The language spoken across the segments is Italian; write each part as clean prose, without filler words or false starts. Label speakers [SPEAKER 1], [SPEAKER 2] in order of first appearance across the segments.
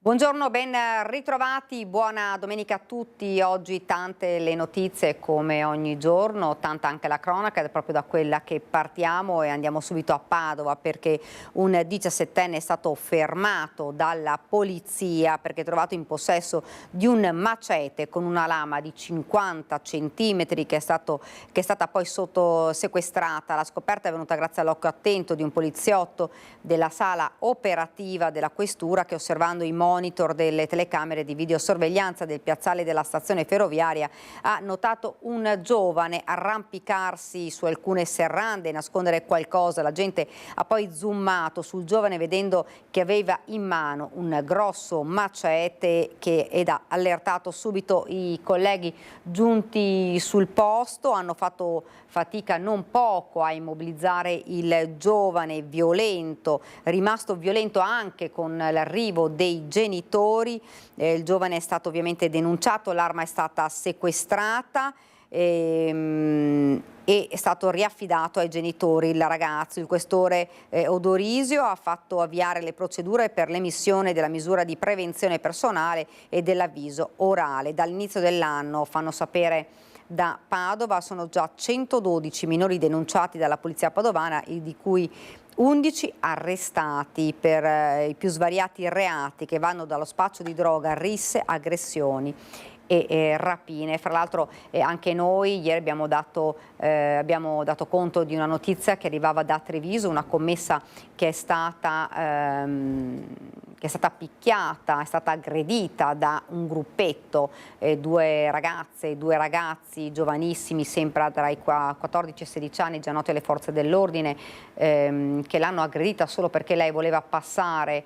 [SPEAKER 1] Buongiorno, ben ritrovati, buona domenica a tutti. Oggi tante le notizie come ogni giorno, tanta anche la cronaca, ed è proprio da quella che partiamo e andiamo subito a Padova perché un 17enne è stato fermato dalla polizia perché trovato in possesso di un macete con una lama di 50 centimetri che è stata poi sequestrata. La scoperta è venuta grazie all'occhio attento di un poliziotto della sala operativa della questura che, osservando i monitor delle telecamere di videosorveglianza del piazzale della stazione ferroviaria, ha notato un giovane arrampicarsi su alcune serrande e nascondere qualcosa. La gente ha poi zoomato sul giovane vedendo che aveva in mano un grosso macete ed ha allertato subito i colleghi giunti sul posto. Hanno fatto fatica non poco a immobilizzare il giovane violento, rimasto violento anche con l'arrivo dei genitori. Il giovane è stato ovviamente denunciato, l'arma è stata sequestrata e è stato riaffidato ai genitori. Il ragazzo, il questore Odorisio, ha fatto avviare le procedure per l'emissione della misura di prevenzione personale e dell'avviso orale. Dall'inizio dell'anno, fanno sapere da Padova, sono già 112 minori denunciati dalla polizia padovana, di cui 11 arrestati per i più svariati reati che vanno dallo spaccio di droga, risse, aggressioni e rapine. Fra l'altro anche noi ieri abbiamo dato conto di una notizia che arrivava da Treviso, una commessa che è stata picchiata, è stata aggredita da un gruppetto, due ragazze e due ragazzi giovanissimi, sempre tra i 14 e 16 anni, già noti alle forze dell'ordine, che l'hanno aggredita solo perché lei voleva passare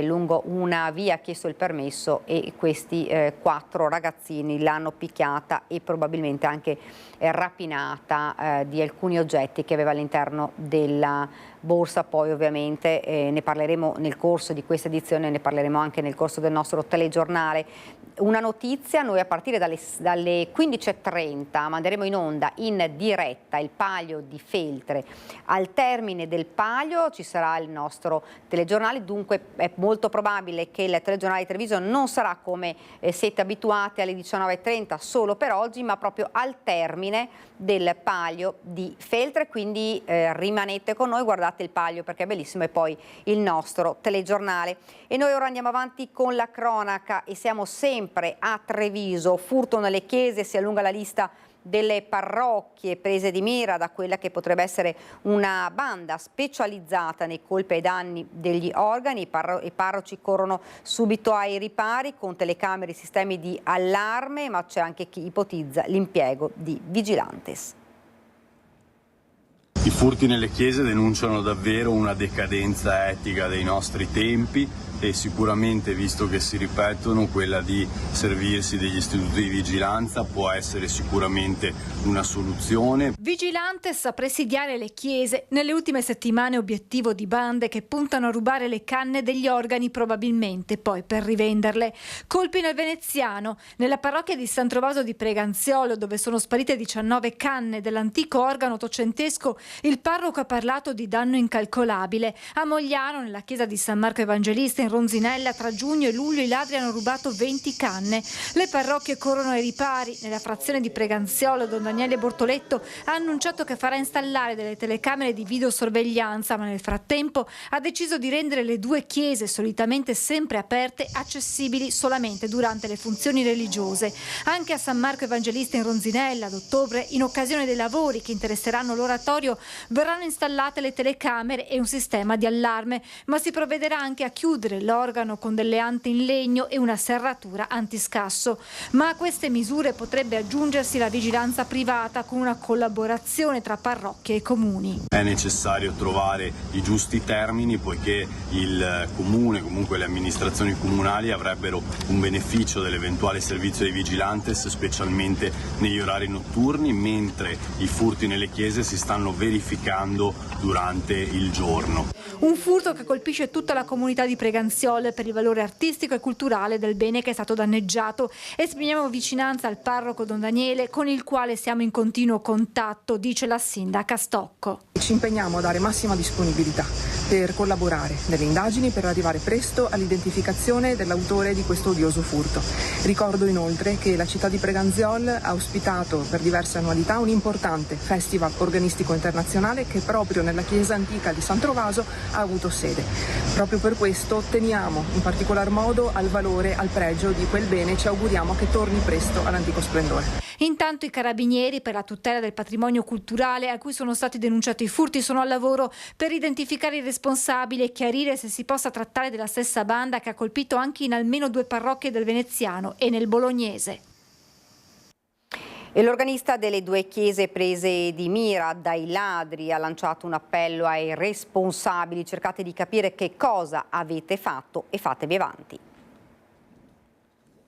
[SPEAKER 1] lungo una via, ha chiesto il permesso, e questi 4 ragazzini l'hanno picchiata e probabilmente anche rapinata di alcuni oggetti che aveva all'interno della borsa. Poi ovviamente ne parleremo nel corso di questa edizione, ne parleremo anche nel corso del nostro telegiornale. Una notizia: noi a partire dalle 15:30 manderemo in onda in diretta il Palio di Feltre. Al termine del Palio ci sarà il nostro telegiornale, dunque è molto probabile che il telegiornale di Treviso non sarà come siete abituati alle 19:30 solo per oggi, ma proprio al termine del Palio di Feltre, quindi rimanete con noi, guardate il Palio perché è bellissimo, e poi il nostro telegiornale. E noi ora andiamo avanti con la cronaca e siamo sempre a Treviso. Furto nelle chiese, si allunga la lista delle parrocchie prese di mira da quella che potrebbe essere una banda specializzata nei colpi ai danni degli organi. I parroci corrono subito ai ripari con telecamere e sistemi di allarme, ma c'è anche chi ipotizza l'impiego di vigilantes.
[SPEAKER 2] I furti nelle chiese denunciano davvero una decadenza etica dei nostri tempi e sicuramente, visto che si ripetono, quella di servirsi degli istituti di vigilanza può essere sicuramente una soluzione.
[SPEAKER 3] Vigilantes a presidiare le chiese. Nelle ultime settimane obiettivo di bande che puntano a rubare le canne degli organi, probabilmente poi per rivenderle. Colpi nel Veneziano. Nella parrocchia di San Trovaso di Preganziolo, dove sono sparite 19 canne dell'antico organo ottocentesco, il parroco ha parlato di danno incalcolabile. A Mogliano, nella chiesa di San Marco Evangelista in Ronzinella, tra giugno e luglio i ladri hanno rubato 20 canne. Le parrocchie corrono ai ripari. Nella frazione di Preganziolo, Don Daniele Bortoletto ha annunciato che farà installare delle telecamere di videosorveglianza, ma nel frattempo ha deciso di rendere le 2 chiese, solitamente sempre aperte, accessibili solamente durante le funzioni religiose. Anche a San Marco Evangelista in Ronzinella, ad ottobre, in occasione dei lavori che interesseranno l'oratorio, verranno installate le telecamere e un sistema di allarme, ma si provvederà anche a chiudere l'organo con delle ante in legno e una serratura antiscasso. Ma a queste misure potrebbe aggiungersi la vigilanza privata con una collaborazione tra parrocchie e comuni.
[SPEAKER 2] È necessario trovare i giusti termini, poiché il comune, comunque le amministrazioni comunali, avrebbero un beneficio dell'eventuale servizio di vigilantes, specialmente negli orari notturni, mentre i furti nelle chiese si stanno verificando durante il giorno.
[SPEAKER 3] Un furto che colpisce tutta la comunità di Preganziolo per il valore artistico e culturale del bene che è stato danneggiato. Esprimiamo vicinanza al parroco Don Daniele, con il quale siamo in continuo contatto, dice la sindaca Stocco.
[SPEAKER 4] Ci impegniamo a dare massima disponibilità per collaborare nelle indagini per arrivare presto all'identificazione dell'autore di questo odioso furto. Ricordo inoltre che la città di Preganziol ha ospitato per diverse annualità un importante festival organistico internazionale che proprio nella chiesa antica di San Trovaso ha avuto sede. Proprio per questo teniamo in particolar modo al valore, al pregio di quel bene e ci auguriamo che torni presto all'antico splendore.
[SPEAKER 3] Intanto i carabinieri per la tutela del patrimonio culturale a cui sono stati denunciati i furti sono al lavoro per identificare i responsabili e chiarire se si possa trattare della stessa banda che ha colpito anche in almeno 2 parrocchie del Veneziano e nel Bolognese.
[SPEAKER 1] E l'organista delle 2 chiese prese di mira dai ladri ha lanciato un appello ai responsabili: cercate di capire che cosa avete fatto e fatevi avanti.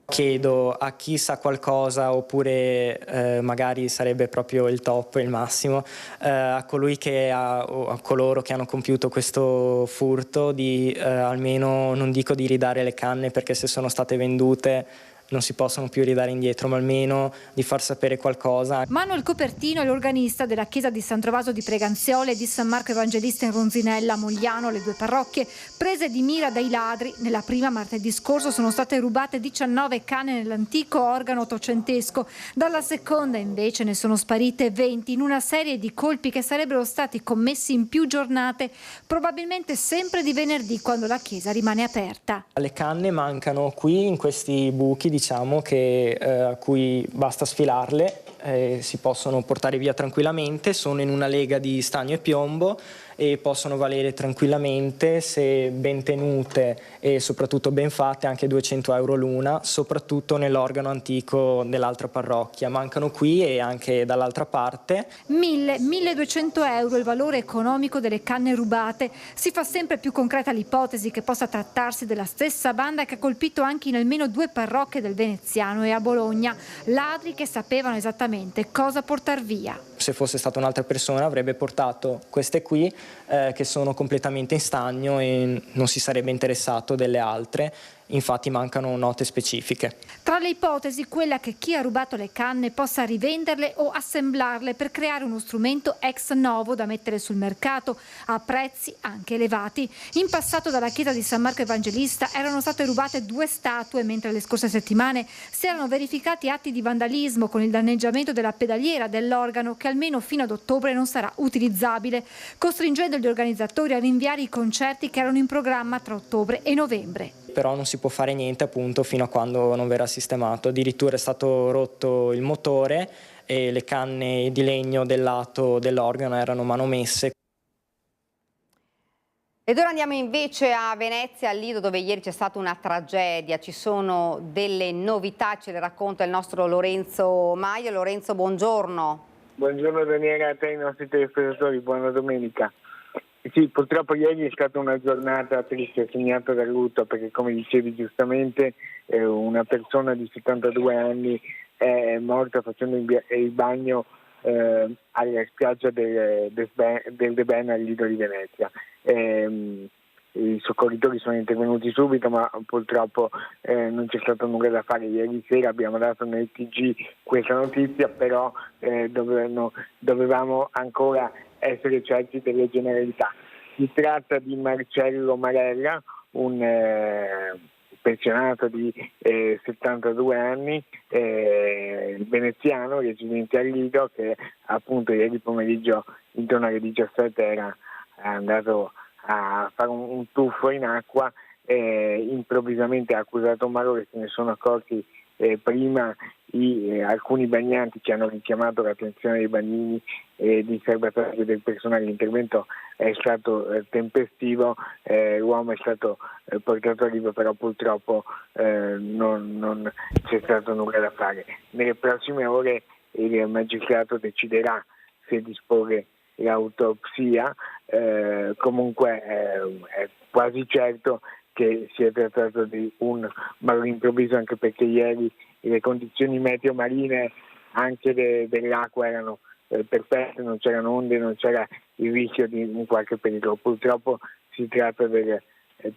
[SPEAKER 5] Chiedo a chi sa qualcosa, oppure magari sarebbe proprio il top, il massimo, a colui o a coloro che hanno compiuto questo furto di almeno, non dico di ridare le canne, perché se sono state vendute non si possono più ridare indietro, ma almeno di far sapere qualcosa.
[SPEAKER 3] Manuel Copertino è l'organista della chiesa di San Trovaso di Preganziole e di San Marco Evangelista in Ronzinella, Mogliano, le 2 parrocchie prese di mira dai ladri. Nella prima, martedì scorso, sono state rubate 19 canne nell'antico organo ottocentesco. Dalla seconda, invece, ne sono sparite 20 in una serie di colpi che sarebbero stati commessi in più giornate, probabilmente sempre di venerdì, quando la chiesa rimane aperta.
[SPEAKER 5] Le canne mancano qui in questi buchi, diciamo, a cui basta sfilarle, si possono portare via tranquillamente, sono in una lega di stagno e piombo e possono valere tranquillamente, se ben tenute e soprattutto ben fatte, anche 200 euro l'una, soprattutto nell'organo antico dell'altra parrocchia. Mancano qui e anche dall'altra parte.
[SPEAKER 3] 1.200 euro il valore economico delle canne rubate. Si fa sempre più concreta l'ipotesi che possa trattarsi della stessa banda che ha colpito anche in almeno 2 parrocchie del Veneziano e a Bologna. Ladri che sapevano esattamente cosa portar via.
[SPEAKER 5] Se fosse stata un'altra persona avrebbe portato queste qui, che sono completamente in stagno, e non si sarebbe interessato delle altre. Infatti mancano note specifiche.
[SPEAKER 3] Tra le ipotesi, quella che chi ha rubato le canne possa rivenderle o assemblarle per creare uno strumento ex novo da mettere sul mercato a prezzi anche elevati. In passato dalla chiesa di San Marco Evangelista erano state rubate 2 statue, mentre le scorse settimane si erano verificati atti di vandalismo con il danneggiamento della pedaliera dell'organo, che almeno fino ad ottobre non sarà utilizzabile, costringendo gli organizzatori a rinviare i concerti che erano in programma tra ottobre e novembre.
[SPEAKER 5] Però non si può fare niente, appunto, fino a quando non verrà sistemato. Addirittura è stato rotto il motore e le canne di legno del lato dell'organo erano manomesse.
[SPEAKER 1] Ed ora andiamo invece a Venezia, al Lido, dove ieri c'è stata una tragedia. Ci sono delle novità, ce le racconta il nostro Lorenzo Maio. Lorenzo, buongiorno.
[SPEAKER 6] Buongiorno Daniela, a te e ai nostri telespettatori, buona domenica. Sì, purtroppo ieri è stata una giornata triste, segnata dal lutto, perché come dicevi giustamente una persona di 72 anni è morta facendo il bagno alla spiaggia del De Ben al Lido di Venezia. I soccorritori sono intervenuti subito, ma purtroppo non c'è stato nulla da fare. Ieri sera abbiamo dato nel TG questa notizia, però dovevamo ancora essere certi delle generalità. Si tratta di Marcello Marella, un pensionato di 72 anni, veneziano, residente al Lido, che appunto ieri pomeriggio intorno alle 17 era andato a fare un tuffo in acqua, improvvisamente ha accusato un malore. Se ne sono accorti prima alcuni bagnanti che hanno richiamato l'attenzione dei bagnini e di salvataggio del personale. L'intervento è stato tempestivo, l'uomo è stato portato a riva, però purtroppo non c'è stato nulla da fare. Nelle prossime ore il magistrato deciderà se disporre l'autopsia. Comunque è quasi certo che si è trattato di un malore improvviso, anche perché ieri le condizioni meteo marine anche dell'acqua erano perfette, non c'erano onde, non c'era il rischio di un qualche pericolo. Purtroppo si tratta del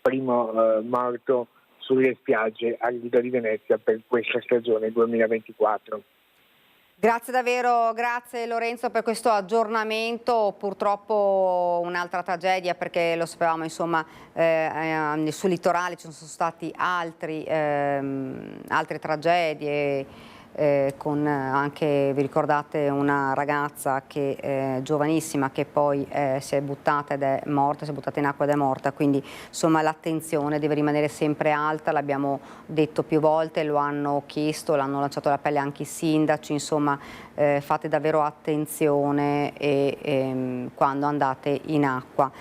[SPEAKER 6] primo morto sulle spiagge al Lido di Venezia per questa stagione 2024.
[SPEAKER 1] Grazie davvero, grazie Lorenzo per questo aggiornamento. Purtroppo un'altra tragedia, perché lo sapevamo, insomma, sul litorale ci sono stati altre tragedie. Con anche, vi ricordate, una ragazza che giovanissima che poi si è buttata ed è morta, si è buttata in acqua ed è morta, quindi insomma l'attenzione deve rimanere sempre alta, l'abbiamo detto più volte, lo hanno chiesto, l'hanno lanciato l'appello anche i sindaci, insomma fate davvero attenzione quando andate in acqua.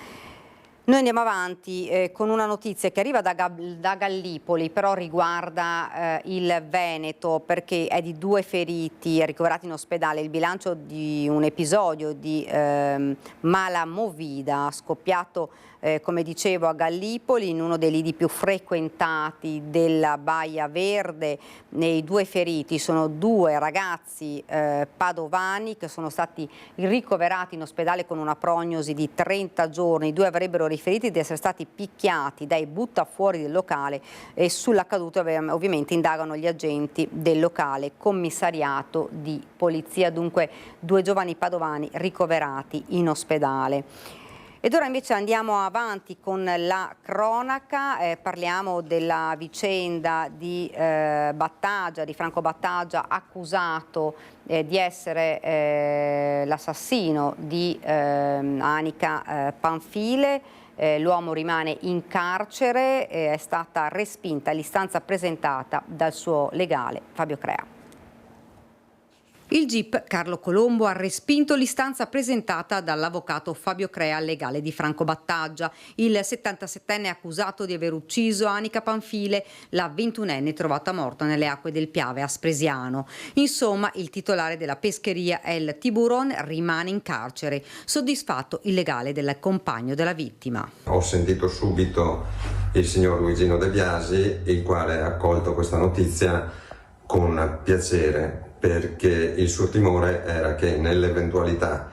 [SPEAKER 1] Noi andiamo avanti con una notizia che arriva da Gallipoli, però riguarda il Veneto, perché è di 2 feriti ricoverati in ospedale. Il bilancio di un episodio di mala movida scoppiato, come dicevo, a Gallipoli, in uno dei lidi più frequentati della Baia Verde. I 2 feriti sono 2 ragazzi padovani che sono stati ricoverati in ospedale con una prognosi di 30 giorni. I 2 avrebbero riferiti di essere stati picchiati dai buttafuori del locale, e sull'accaduto ovviamente indagano gli agenti del locale commissariato di polizia. Dunque 2 giovani padovani ricoverati in ospedale. Ed ora invece andiamo avanti con la cronaca, parliamo della vicenda di Battaglia, di Franco Battaglia, accusato di essere l'assassino di Anica Panfile. L'uomo rimane in carcere, è stata respinta l'istanza presentata dal suo legale Fabio Crea. Il GIP Carlo Colombo ha respinto l'istanza presentata dall'avvocato Fabio Crea, legale di Franco Battaglia. Il 77enne è accusato di aver ucciso Anica Panfile, la 21enne trovata morta nelle acque del Piave a Spresiano. Insomma, il titolare della pescheria El Tiburon rimane in carcere, soddisfatto il legale del compagno della vittima.
[SPEAKER 7] Ho sentito subito il signor Luigino De Biasi, il quale ha accolto questa notizia con piacere, perché il suo timore era che nell'eventualità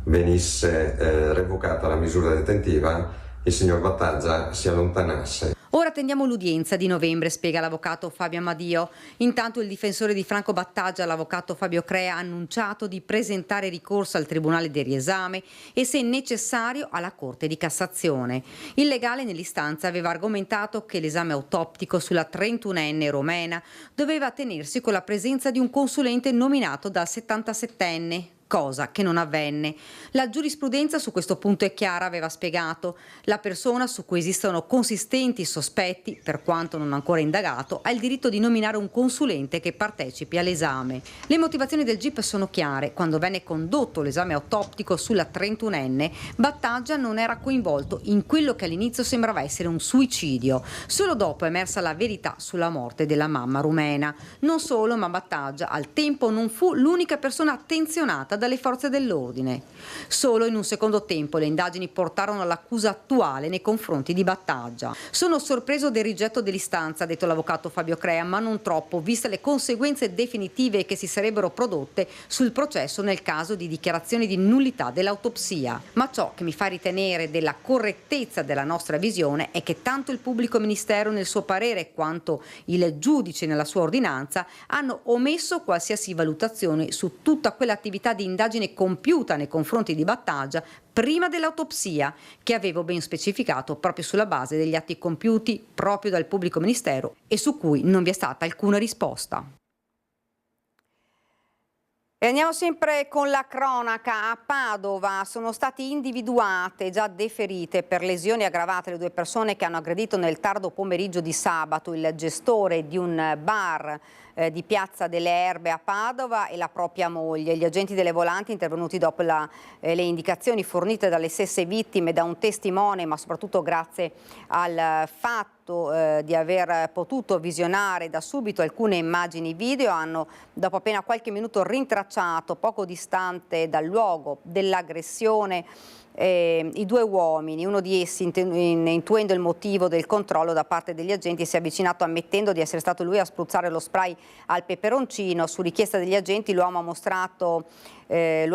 [SPEAKER 7] venisse revocata la misura detentiva, il signor Battaglia si allontanasse.
[SPEAKER 1] Ora attendiamo l'udienza di novembre, spiega l'avvocato Fabio Amadio. Intanto il difensore di Franco Battaglia, l'avvocato Fabio Crea, ha annunciato di presentare ricorso al Tribunale del riesame e, se necessario, alla Corte di Cassazione. Il legale nell'istanza aveva argomentato che l'esame autoptico sulla 31enne romena doveva tenersi con la presenza di un consulente nominato dal 77enne. Cosa che non avvenne. La giurisprudenza su questo punto è chiara, aveva spiegato. La persona su cui esistono consistenti sospetti, per quanto non ancora indagato, ha il diritto di nominare un consulente che partecipi all'esame. Le motivazioni del GIP sono chiare. Quando venne condotto l'esame autoptico sulla 31enne, Battaglia non era coinvolto in quello che all'inizio sembrava essere un suicidio. Solo dopo è emersa la verità sulla morte della mamma rumena. Non solo, ma Battaglia al tempo non fu l'unica persona attenzionata dalle forze dell'ordine. Solo in un secondo tempo le indagini portarono all'accusa attuale nei confronti di Battaglia. Sono sorpreso del rigetto dell'istanza, ha detto l'avvocato Fabio Crea, ma non troppo, viste le conseguenze definitive che si sarebbero prodotte sul processo nel caso di dichiarazione di nullità dell'autopsia. Ma ciò che mi fa ritenere della correttezza della nostra visione è che tanto il pubblico ministero nel suo parere quanto il giudice nella sua ordinanza hanno omesso qualsiasi valutazione su tutta quell'attività di indagine compiuta nei confronti di Battaglia prima dell'autopsia, che avevo ben specificato proprio sulla base degli atti compiuti proprio dal pubblico ministero e su cui non vi è stata alcuna risposta. E andiamo sempre con la cronaca. A Padova sono state individuate, già deferite per lesioni aggravate, le 2 persone che hanno aggredito nel tardo pomeriggio di sabato il gestore di un bar di Piazza delle Erbe a Padova e la propria moglie. Gli agenti delle volanti, intervenuti dopo le indicazioni fornite dalle stesse vittime, da un testimone, ma soprattutto grazie al fatto di aver potuto visionare da subito alcune immagini video, hanno dopo appena qualche minuto rintracciato poco distante dal luogo dell'aggressione I due uomini, uno di essi intuendo il motivo del controllo da parte degli agenti, si è avvicinato ammettendo di essere stato lui a spruzzare lo spray al peperoncino. Su richiesta degli agenti l'uomo ha mostrato e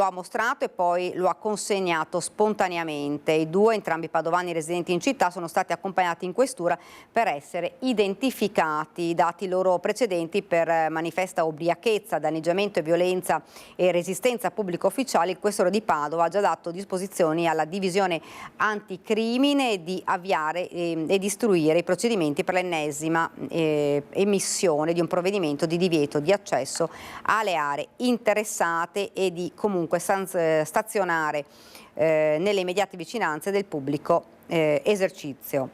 [SPEAKER 1] poi lo ha consegnato spontaneamente. I due, entrambi padovani residenti in città, sono stati accompagnati in questura per essere identificati. I dati loro precedenti per manifesta ubriachezza, danneggiamento e violenza e resistenza a pubblico ufficiale, il questore di Padova ha già dato disposizioni alla divisione anticrimine di avviare ed istruire i procedimenti per l'ennesima emissione di un provvedimento di divieto di accesso alle aree interessate e di comunque stazionare nelle immediate vicinanze del pubblico esercizio.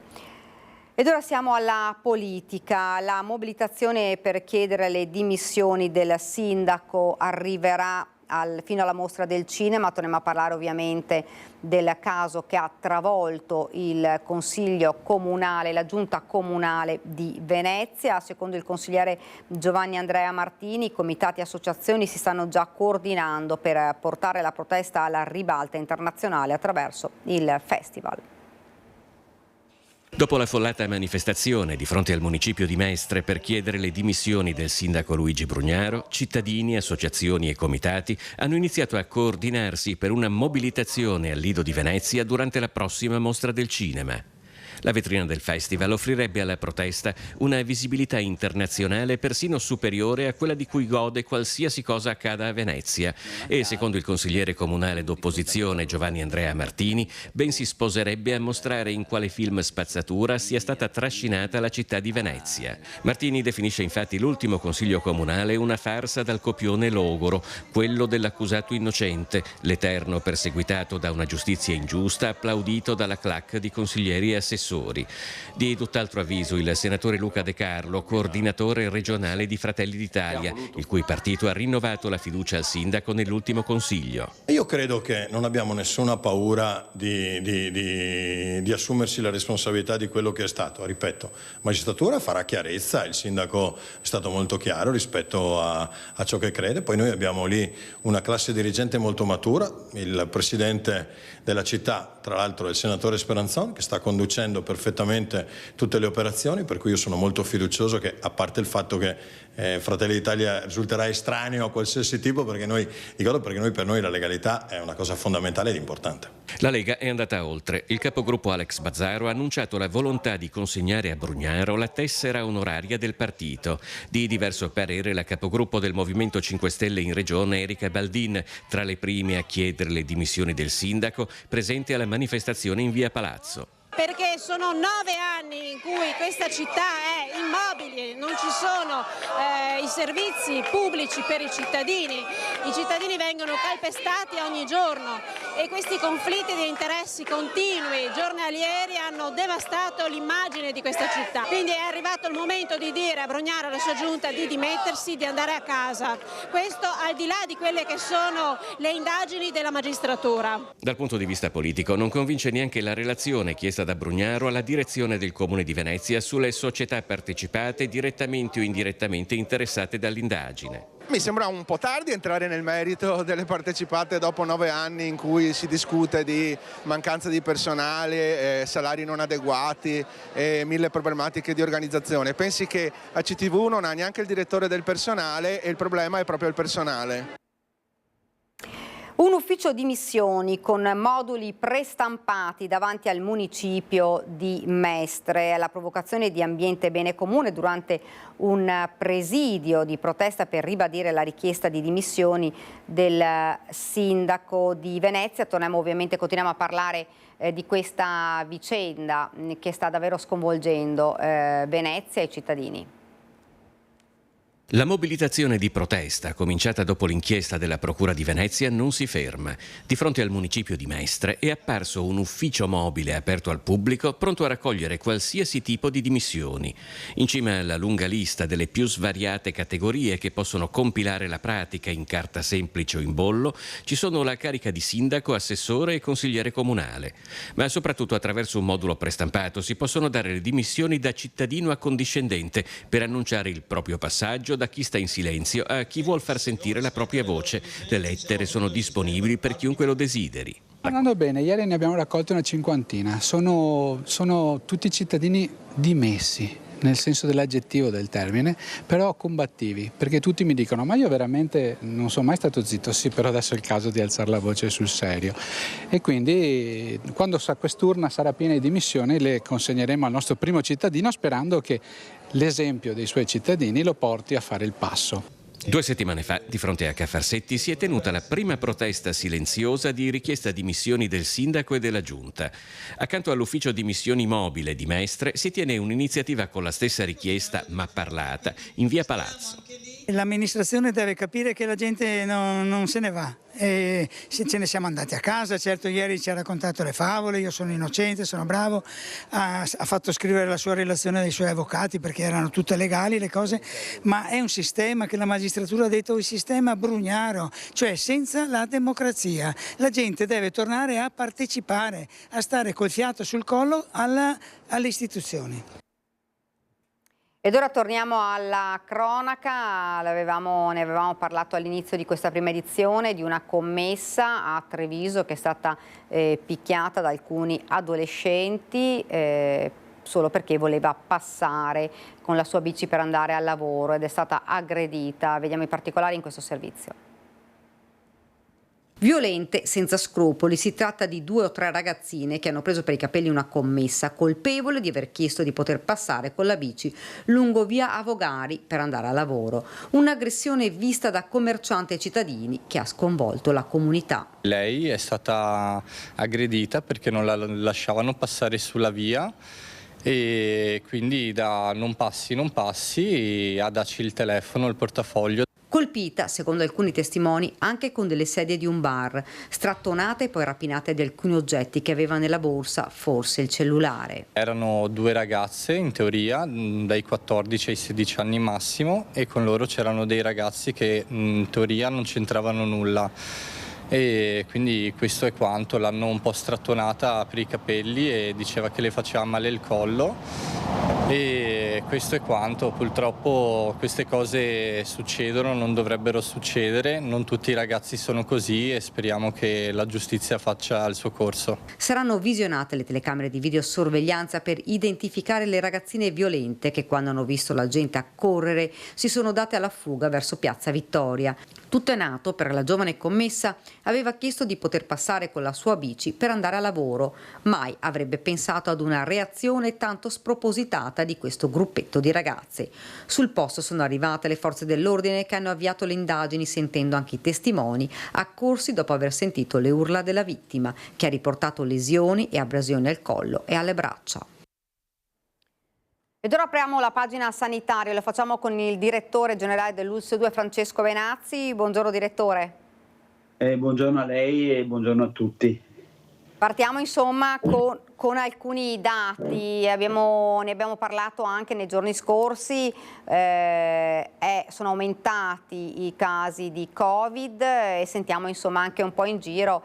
[SPEAKER 1] Ed ora siamo alla politica. La mobilitazione per chiedere le dimissioni del sindaco arriverà fino alla mostra del cinema. Torniamo a parlare ovviamente del caso che ha travolto il Consiglio Comunale, la Giunta Comunale di Venezia. Secondo il consigliere Giovanni Andrea Martini, i comitati e associazioni si stanno già coordinando per portare la protesta alla ribalta internazionale attraverso il festival.
[SPEAKER 8] Dopo l'affollata manifestazione di fronte al municipio di Mestre per chiedere le dimissioni del sindaco Luigi Brugnaro, cittadini, associazioni e comitati hanno iniziato a coordinarsi per una mobilitazione al Lido di Venezia durante la prossima mostra del cinema. La vetrina del festival offrirebbe alla protesta una visibilità internazionale persino superiore a quella di cui gode qualsiasi cosa accada a Venezia e, secondo il consigliere comunale d'opposizione Giovanni Andrea Martini, ben si sposerebbe a mostrare in quale film spazzatura sia stata trascinata la città di Venezia. Martini definisce infatti l'ultimo consiglio comunale una farsa dal copione logoro, quello dell'accusato innocente, l'eterno perseguitato da una giustizia ingiusta, applaudito dalla clac di consiglieri e assessori. Di tutt'altro avviso il senatore Luca De Carlo, coordinatore regionale di Fratelli d'Italia, il cui partito ha rinnovato la fiducia al sindaco nell'ultimo consiglio.
[SPEAKER 9] Io credo che non abbiamo nessuna paura di assumersi la responsabilità di quello che è stato. Ripeto, la magistratura farà chiarezza, il sindaco è stato molto chiaro rispetto a ciò che crede, poi noi abbiamo lì una classe dirigente molto matura, il presidente della città, tra l'altro è il senatore Speranzon, che sta conducendo perfettamente tutte le operazioni, per cui io sono molto fiducioso che, a parte il fatto che Fratelli d'Italia risulterà estraneo a qualsiasi tipo, per noi la legalità è una cosa fondamentale ed importante.
[SPEAKER 8] La Lega è andata oltre. Il capogruppo Alex Bazzaro ha annunciato la volontà di consegnare a Brugnaro la tessera onoraria del partito. Di diverso parere la capogruppo del Movimento 5 Stelle in regione Erika Baldin, tra le prime a chiedere le dimissioni del sindaco, presente alla manifestazione in via Palazzo.
[SPEAKER 10] Perché sono 9 anni in cui questa città è immobile, non ci sono i servizi pubblici per i cittadini vengono calpestati ogni giorno e questi conflitti di interessi continui, giornalieri, hanno devastato l'immagine di questa città. Quindi è arrivato il momento di dire a Brugnaro e alla sua giunta di dimettersi, di andare a casa. Questo al di là di quelle che sono le indagini della magistratura.
[SPEAKER 8] Dal punto di vista politico non convince neanche la relazione chiesta da Brugnaro alla direzione del Comune di Venezia sulle società partecipate direttamente o indirettamente interessate dall'indagine.
[SPEAKER 11] Mi sembra un po' tardi entrare nel merito delle partecipate dopo 9 anni in cui si discute di mancanza di personale, salari non adeguati e 1000 problematiche di organizzazione. Pensi che a CTV non ha neanche il direttore del personale e il problema è proprio il personale.
[SPEAKER 1] Un ufficio di missioni con moduli prestampati davanti al municipio di Mestre, alla provocazione di Ambiente e Bene Comune durante un presidio di protesta per ribadire la richiesta di dimissioni del sindaco di Venezia. Continuiamo a parlare di questa vicenda che sta davvero sconvolgendo Venezia e i cittadini.
[SPEAKER 8] La mobilitazione di protesta, cominciata dopo l'inchiesta della Procura di Venezia, non si ferma. Di fronte al municipio di Mestre è apparso un ufficio mobile aperto al pubblico, pronto a raccogliere qualsiasi tipo di dimissioni. In cima alla lunga lista delle più svariate categorie che possono compilare la pratica in carta semplice o in bollo, ci sono la carica di sindaco, assessore e consigliere comunale. Ma soprattutto attraverso un modulo prestampato si possono dare le dimissioni da cittadino accondiscendente per annunciare il proprio passaggio da chi sta in silenzio a chi vuol far sentire la propria voce. Le lettere sono disponibili per chiunque lo desideri.
[SPEAKER 12] Andando bene, ieri ne abbiamo raccolti una cinquantina, sono tutti cittadini dimessi, nel senso dell'aggettivo del termine, però combattivi, perché tutti mi dicono ma io veramente non sono mai stato zitto, sì, però adesso è il caso di alzare la voce sul serio, e quindi quando quest'urna sarà piena di dimissioni le consegneremo al nostro primo cittadino, sperando che l'esempio dei suoi cittadini lo porti a fare il passo.
[SPEAKER 8] 2 settimane fa, di fronte a Ca' Farsetti, si è tenuta la prima protesta silenziosa di richiesta dimissioni del sindaco e della giunta. Accanto all'ufficio dimissioni mobile di Mestre si tiene un'iniziativa con la stessa richiesta, ma parlata, in via Palazzo.
[SPEAKER 13] L'amministrazione deve capire che la gente non se ne va. E ce ne siamo andati a casa, certo ieri ci ha raccontato le favole, io sono innocente, sono bravo, ha fatto scrivere la sua relazione dai suoi avvocati perché erano tutte legali le cose, ma è un sistema che la magistratura ha detto il sistema Brugnaro, cioè senza la democrazia. La gente deve tornare a partecipare, a stare col fiato sul collo alle istituzioni.
[SPEAKER 1] Ed ora torniamo alla cronaca, ne avevamo parlato all'inizio di questa prima edizione di una commessa a Treviso che è stata picchiata da alcuni adolescenti solo perché voleva passare con la sua bici per andare al lavoro ed è stata aggredita. Vediamo i particolari in questo servizio. Violente, senza scrupoli, si tratta di 2 o 3 ragazzine che hanno preso per i capelli una commessa colpevole di aver chiesto di poter passare con la bici lungo via Avogari per andare a lavoro. Un'aggressione vista da commercianti e cittadini che ha sconvolto la comunità. Lei è stata aggredita perché non la lasciavano passare sulla via e quindi da non passi a darci il telefono, il portafoglio. Colpita, secondo alcuni testimoni, anche con delle sedie di un bar, strattonate e poi rapinate di alcuni oggetti che aveva nella borsa, forse il cellulare. Erano 2 ragazze, in teoria, dai 14 ai 16 anni massimo, e con loro c'erano dei ragazzi che in teoria non c'entravano nulla. E quindi questo è quanto, l'hanno un po' strattonata per i capelli e diceva che le faceva male il collo. E questo è quanto, purtroppo queste cose succedono, non dovrebbero succedere, non tutti i ragazzi sono così e speriamo che la giustizia faccia il suo corso. Saranno visionate le telecamere di videosorveglianza per identificare le ragazzine violente che quando hanno visto la gente accorrere si sono date alla fuga verso Piazza Vittoria. Tutto è nato perché la giovane commessa aveva chiesto di poter passare con la sua bici per andare a lavoro. Mai avrebbe pensato ad una reazione tanto spropositata di questo gruppetto di ragazze. Sul posto sono arrivate le forze dell'ordine che hanno avviato le indagini sentendo anche i testimoni accorsi dopo aver sentito le urla della vittima che ha riportato lesioni e abrasioni al collo e alle braccia. Ed ora apriamo la pagina sanitaria, lo facciamo con il direttore generale dell'ULSS 2 Francesco Venazzi. Buongiorno direttore.
[SPEAKER 14] Buongiorno a lei e buongiorno a tutti.
[SPEAKER 1] Partiamo insomma con alcuni dati, ne abbiamo parlato anche nei giorni scorsi, sono aumentati i casi di Covid e sentiamo insomma anche un po' in giro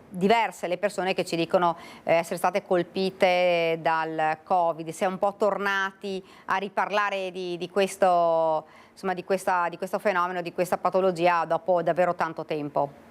[SPEAKER 1] diverse le persone che ci dicono essere state colpite dal Covid. Si è un po' tornati a riparlare di questo, insomma, di questo fenomeno, di questa patologia dopo davvero tanto tempo.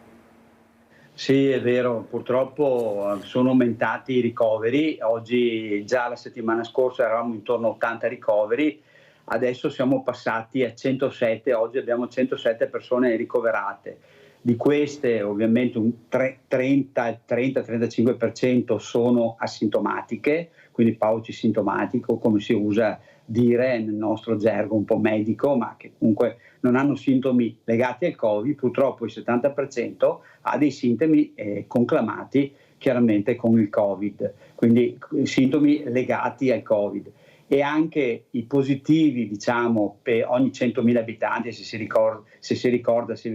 [SPEAKER 14] Sì, è vero, purtroppo sono aumentati i ricoveri. Oggi, già la settimana scorsa eravamo intorno a 80 ricoveri, adesso siamo passati a 107, oggi abbiamo 107 persone ricoverate. Di queste ovviamente un 30-35% sono asintomatiche, quindi paucisintomatico, come si usa dire nel nostro gergo un po' medico, ma che comunque non hanno sintomi legati al Covid. Purtroppo il 70% ha dei sintomi conclamati chiaramente con il Covid, quindi sintomi legati al Covid. E anche i positivi, diciamo, per ogni 100.000 abitanti, se vi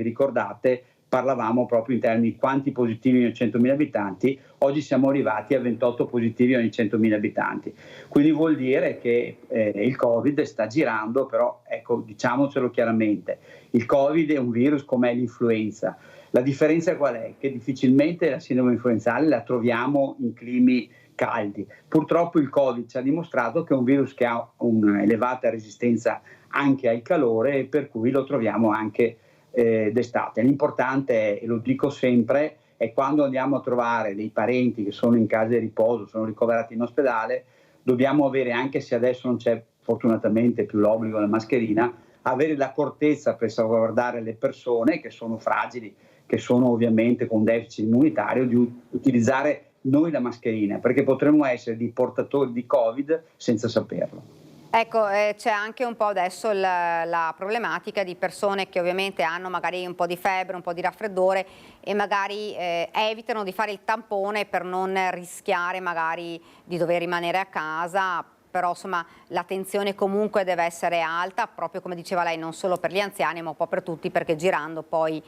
[SPEAKER 14] ricordate, parlavamo proprio in termini di quanti positivi ogni 100.000 abitanti, oggi siamo arrivati a 28 positivi ogni 100.000 abitanti. Quindi vuol dire che il Covid sta girando, però ecco, diciamocelo chiaramente, il Covid è un virus come l'influenza. La differenza qual è? Che difficilmente la sindrome influenzale la troviamo in climi caldi. Purtroppo il Covid ci ha dimostrato che è un virus che ha un'elevata resistenza anche al calore e per cui lo troviamo anche d'estate. L'importante è, e lo dico sempre, e quando andiamo a trovare dei parenti che sono in casa di riposo, sono ricoverati in ospedale, dobbiamo avere, anche se adesso non c'è fortunatamente più l'obbligo della mascherina, avere l'accortezza per salvaguardare le persone che sono fragili, che sono ovviamente con deficit immunitario, di utilizzare noi la mascherina, perché potremmo essere dei portatori di Covid senza saperlo.
[SPEAKER 1] Ecco, c'è anche un po' adesso la problematica di persone che ovviamente hanno magari un po' di febbre, un po' di raffreddore e magari evitano di fare il tampone per non rischiare magari di dover rimanere a casa, però insomma l'attenzione comunque deve essere alta, proprio come diceva lei, non solo per gli anziani ma un po' per tutti, perché girando poi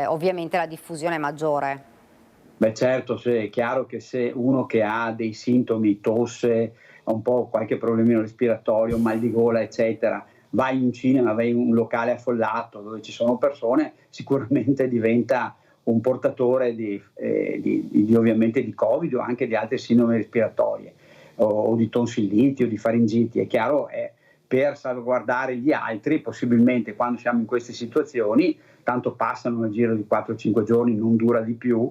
[SPEAKER 1] ovviamente la diffusione è maggiore.
[SPEAKER 14] Beh certo, è chiaro che se uno che ha dei sintomi, tosse, un po' qualche problemino respiratorio, mal di gola eccetera, va in un cinema, va in un locale affollato dove ci sono persone, sicuramente diventa un portatore ovviamente di Covid o anche di altre sindromi respiratorie o di tonsilliti o di faringiti. È chiaro, per salvaguardare gli altri, possibilmente quando siamo in queste situazioni, tanto passano nel giro di 4-5 giorni, non dura di più,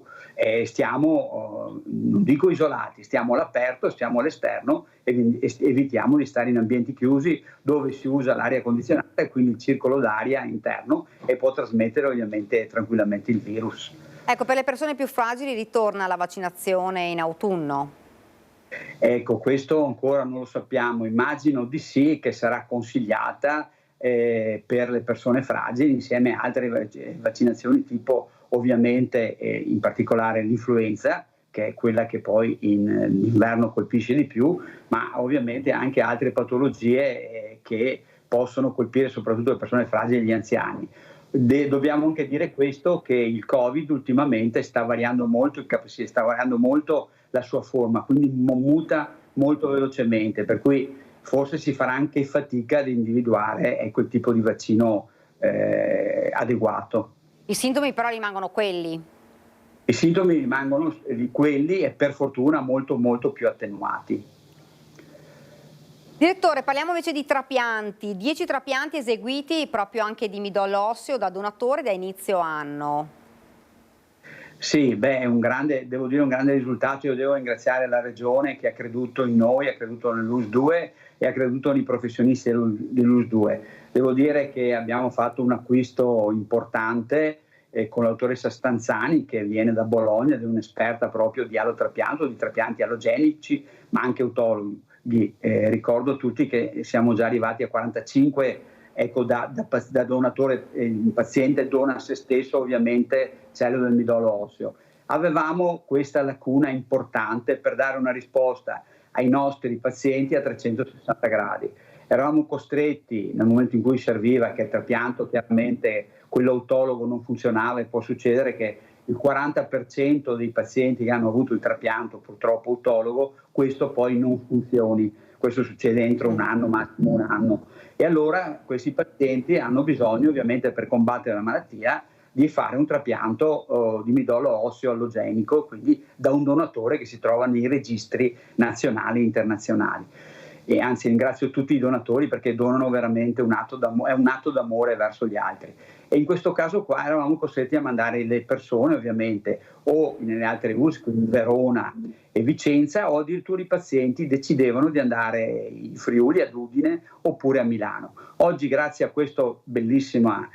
[SPEAKER 14] stiamo, non dico isolati, stiamo all'aperto, stiamo all'esterno e evitiamo di stare in ambienti chiusi dove si usa l'aria condizionata e quindi il circolo d'aria interno e può trasmettere ovviamente tranquillamente il virus.
[SPEAKER 1] Ecco, per le persone più fragili ritorna la vaccinazione in autunno?
[SPEAKER 14] Ecco, questo ancora non lo sappiamo, immagino di sì, che sarà consigliata per le persone fragili insieme a altre vaccinazioni tipo ovviamente in particolare l'influenza, che è quella che poi in inverno colpisce di più, ma ovviamente anche altre patologie che possono colpire soprattutto le persone fragili e gli anziani. Dobbiamo anche dire questo, che il Covid ultimamente sta variando molto la sua forma, quindi muta molto velocemente, per cui forse si farà anche fatica ad individuare quel tipo di vaccino adeguato.
[SPEAKER 1] I sintomi però rimangono quelli?
[SPEAKER 14] I sintomi rimangono quelli e per fortuna molto molto più attenuati.
[SPEAKER 1] Direttore, parliamo invece di trapianti, 10 trapianti eseguiti proprio anche di midollo osseo da donatore da inizio anno.
[SPEAKER 14] Sì, è devo dire un grande risultato. Io devo ringraziare la Regione che ha creduto in noi, ha creduto nell'US 2 e ha creduto nei professionisti dell'US 2. Devo dire che abbiamo fatto un acquisto importante con la dottoressa Stanzani, che viene da Bologna ed è un'esperta proprio di allotrapianto, di trapianti allogenici, ma anche autologhi. Ricordo a tutti che siamo già arrivati a 45, da donatore, il paziente dona a se stesso ovviamente cellule del midollo osseo. Avevamo questa lacuna importante per dare una risposta ai nostri pazienti a 360 gradi. Eravamo costretti, nel momento in cui serviva, che il trapianto chiaramente quello autologo non funzionava, e può succedere che il 40% dei pazienti che hanno avuto il trapianto purtroppo autologo, questo poi non funzioni. Questo succede entro un anno, massimo un anno. E allora questi pazienti hanno bisogno, ovviamente per combattere la malattia, di fare un trapianto di midollo osseo allogenico, quindi da un donatore che si trova nei registri nazionali e internazionali. E anzi ringrazio tutti i donatori perché donano veramente è un atto d'amore verso gli altri. E in questo caso qua eravamo costretti a mandare le persone ovviamente o nelle altre US, quindi Verona e Vicenza, o addirittura i pazienti decidevano di andare in Friuli, ad Udine oppure a Milano. Oggi grazie a questa bellissima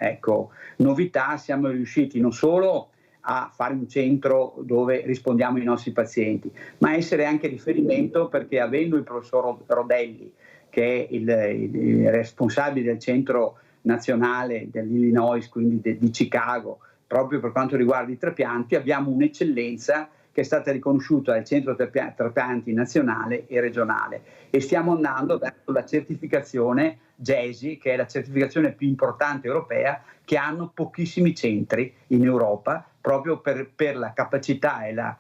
[SPEAKER 14] novità siamo riusciti non solo a fare un centro dove rispondiamo ai nostri pazienti, ma essere anche riferimento, perché avendo il professor Rodelli, che è il responsabile del centro nazionale dell'Illinois, quindi di Chicago, proprio per quanto riguarda i trapianti, abbiamo un'eccellenza che è stata riconosciuta dal centro trapianti nazionale e regionale, e stiamo andando verso la certificazione GESI, che è la certificazione più importante europea, che hanno pochissimi centri in Europa, proprio per la capacità e la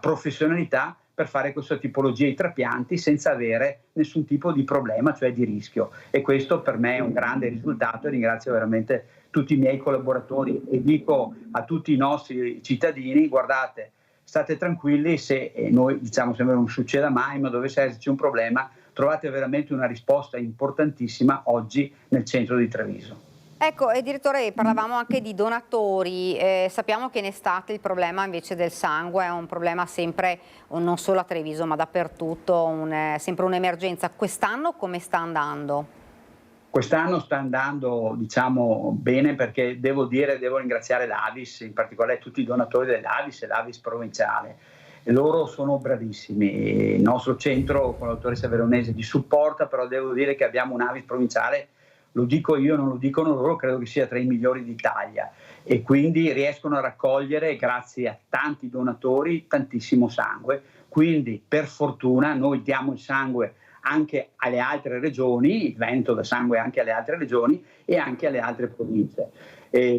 [SPEAKER 14] professionalità per fare questa tipologia di trapianti senza avere nessun tipo di problema, cioè di rischio. E questo per me è un grande risultato, e ringrazio veramente tutti i miei collaboratori e dico a tutti i nostri cittadini: guardate, state tranquilli, se noi diciamo sempre non succeda mai, ma dovesse esserci un problema, trovate veramente una risposta importantissima oggi nel centro di Treviso.
[SPEAKER 1] Ecco, direttore, parlavamo anche di donatori, sappiamo che in estate il problema invece del sangue è un problema sempre, non solo a Treviso ma dappertutto, sempre un'emergenza. Quest'anno come sta andando?
[SPEAKER 14] Quest'anno sta andando, diciamo, bene, perché devo ringraziare l'Avis, in particolare tutti i donatori dell'Avis e l'Avis provinciale. E loro sono bravissimi. Il nostro centro con la dottoressa Veronese li supporta, però devo dire che abbiamo un Avis provinciale, lo dico io, non lo dicono loro, credo che sia tra i migliori d'Italia, e quindi riescono a raccogliere, grazie a tanti donatori, tantissimo sangue. Quindi per fortuna noi diamo il sangue anche alle altre regioni, il Veneto dà sangue anche alle altre regioni e anche alle altre province.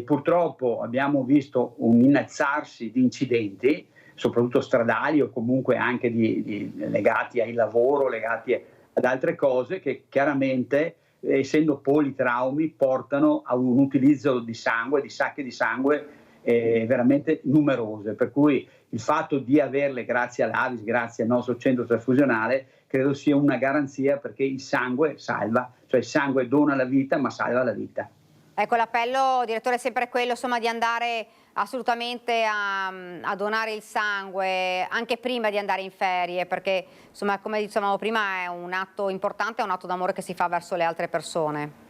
[SPEAKER 14] Purtroppo abbiamo visto un innalzarsi di incidenti, soprattutto stradali o comunque anche legati al lavoro, legati ad altre cose, che chiaramente, essendo politraumi, portano a un utilizzo di sangue, di sacche di sangue veramente numerose, per cui il fatto di averle grazie all'Avis, grazie al nostro centro trasfusionale, credo sia una garanzia, perché il sangue salva, cioè il sangue dona la vita ma salva la vita.
[SPEAKER 1] Ecco, l'appello, direttore, è sempre quello, insomma, di andare assolutamente a donare il sangue anche prima di andare in ferie, perché insomma, come dicevamo prima, è un atto importante, è un atto d'amore che si fa verso le altre persone.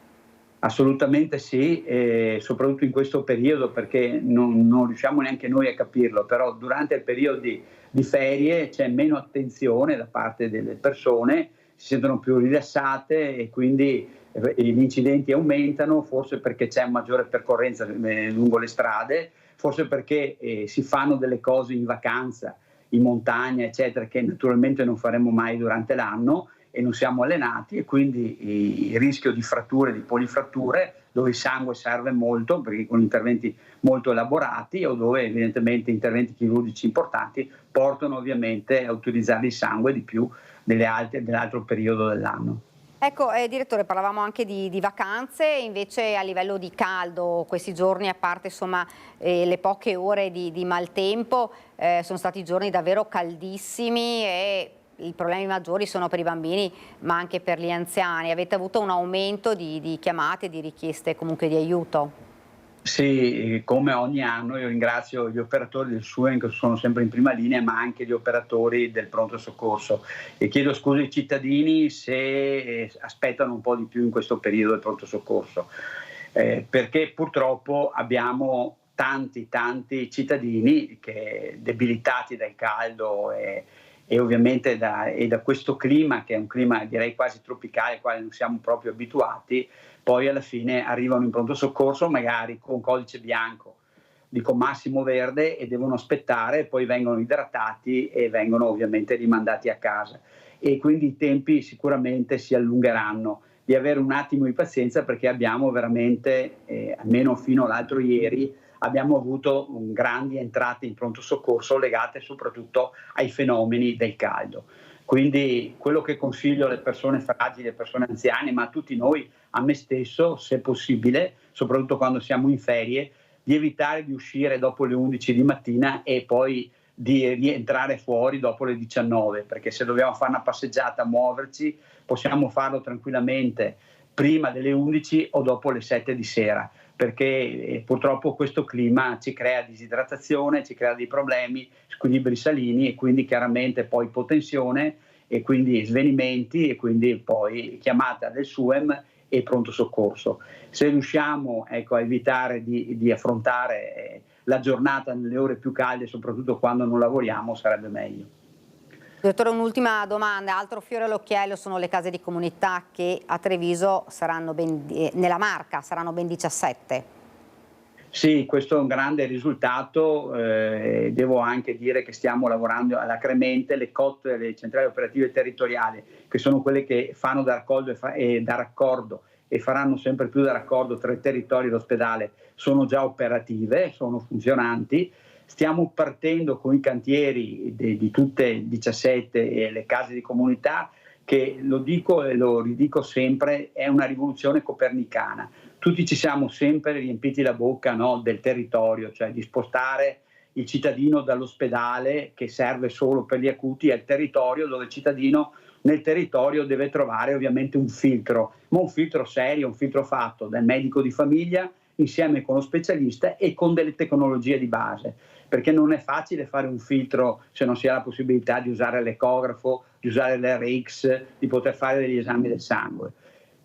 [SPEAKER 14] Assolutamente sì, soprattutto in questo periodo, perché non riusciamo neanche noi a capirlo, però durante il periodo di ferie c'è meno attenzione da parte delle persone, si sentono più rilassate e quindi gli incidenti aumentano, forse perché c'è maggiore percorrenza lungo le strade, forse perché si fanno delle cose in vacanza, in montagna, eccetera, che naturalmente non faremo mai durante l'anno, e non siamo allenati, e quindi il rischio di fratture, di polifratture, dove il sangue serve molto, perché con interventi molto elaborati, o dove evidentemente interventi chirurgici importanti portano ovviamente a utilizzare il sangue di più dell'altro periodo dell'anno.
[SPEAKER 1] Ecco, direttore, parlavamo anche di vacanze, invece a livello di caldo questi giorni, a parte insomma le poche ore di maltempo, sono stati giorni davvero caldissimi e i problemi maggiori sono per i bambini ma anche per gli anziani. Avete avuto un aumento di chiamate, di richieste comunque di aiuto?
[SPEAKER 14] Sì, come ogni anno io ringrazio gli operatori del SUEM, che sono sempre in prima linea, ma anche gli operatori del pronto soccorso, e chiedo scusa ai cittadini se aspettano un po' di più in questo periodo del pronto soccorso, perché purtroppo abbiamo tanti cittadini che, debilitati dal caldo e ovviamente da questo clima, che è un clima direi quasi tropicale, al quale non siamo proprio abituati, poi alla fine arrivano in pronto soccorso magari con codice bianco, dico massimo verde, e devono aspettare, poi vengono idratati e vengono ovviamente rimandati a casa, e quindi i tempi sicuramente si allungheranno. Di avere un attimo di pazienza, perché abbiamo veramente, almeno fino all'altro ieri, abbiamo avuto grandi entrate in pronto soccorso legate soprattutto ai fenomeni del caldo. Quindi quello che consiglio alle persone fragili, alle persone anziane, ma a tutti noi, a me stesso, se possibile, soprattutto quando siamo in ferie, di evitare di uscire dopo le 11 di mattina e poi di rientrare fuori dopo le 19, perché se dobbiamo fare una passeggiata, muoverci, possiamo farlo tranquillamente prima delle 11 o dopo le 7 di sera, perché purtroppo questo clima ci crea disidratazione, ci crea dei problemi, squilibri salini, e quindi chiaramente poi ipotensione, e quindi svenimenti, e quindi poi chiamata del SUEM e pronto soccorso. Se riusciamo a evitare di affrontare la giornata nelle ore più calde, soprattutto quando non lavoriamo, sarebbe meglio.
[SPEAKER 1] Dottore, un'ultima domanda, altro fiore all'occhiello sono le case di comunità, che a Treviso saranno nella Marca saranno ben 17.
[SPEAKER 14] Sì, questo è un grande risultato, devo anche dire che stiamo lavorando alacremente, le COT, le centrali operative territoriali, che sono quelle che fanno da raccordo e faranno sempre più da raccordo tra i territori e l'ospedale, sono già operative, sono funzionanti. Stiamo partendo con i cantieri di tutte 17 le case di comunità, che lo dico e lo ridico sempre, è una rivoluzione copernicana. Tutti ci siamo sempre riempiti la bocca, no, del territorio, cioè di spostare il cittadino dall'ospedale, che serve solo per gli acuti, al territorio, dove il cittadino nel territorio deve trovare ovviamente un filtro, ma un filtro serio, un filtro fatto dal medico di famiglia insieme con lo specialista e con delle tecnologie di base, perché non è facile fare un filtro se non si ha la possibilità di usare l'ecografo, di usare l'RX, di poter fare degli esami del sangue.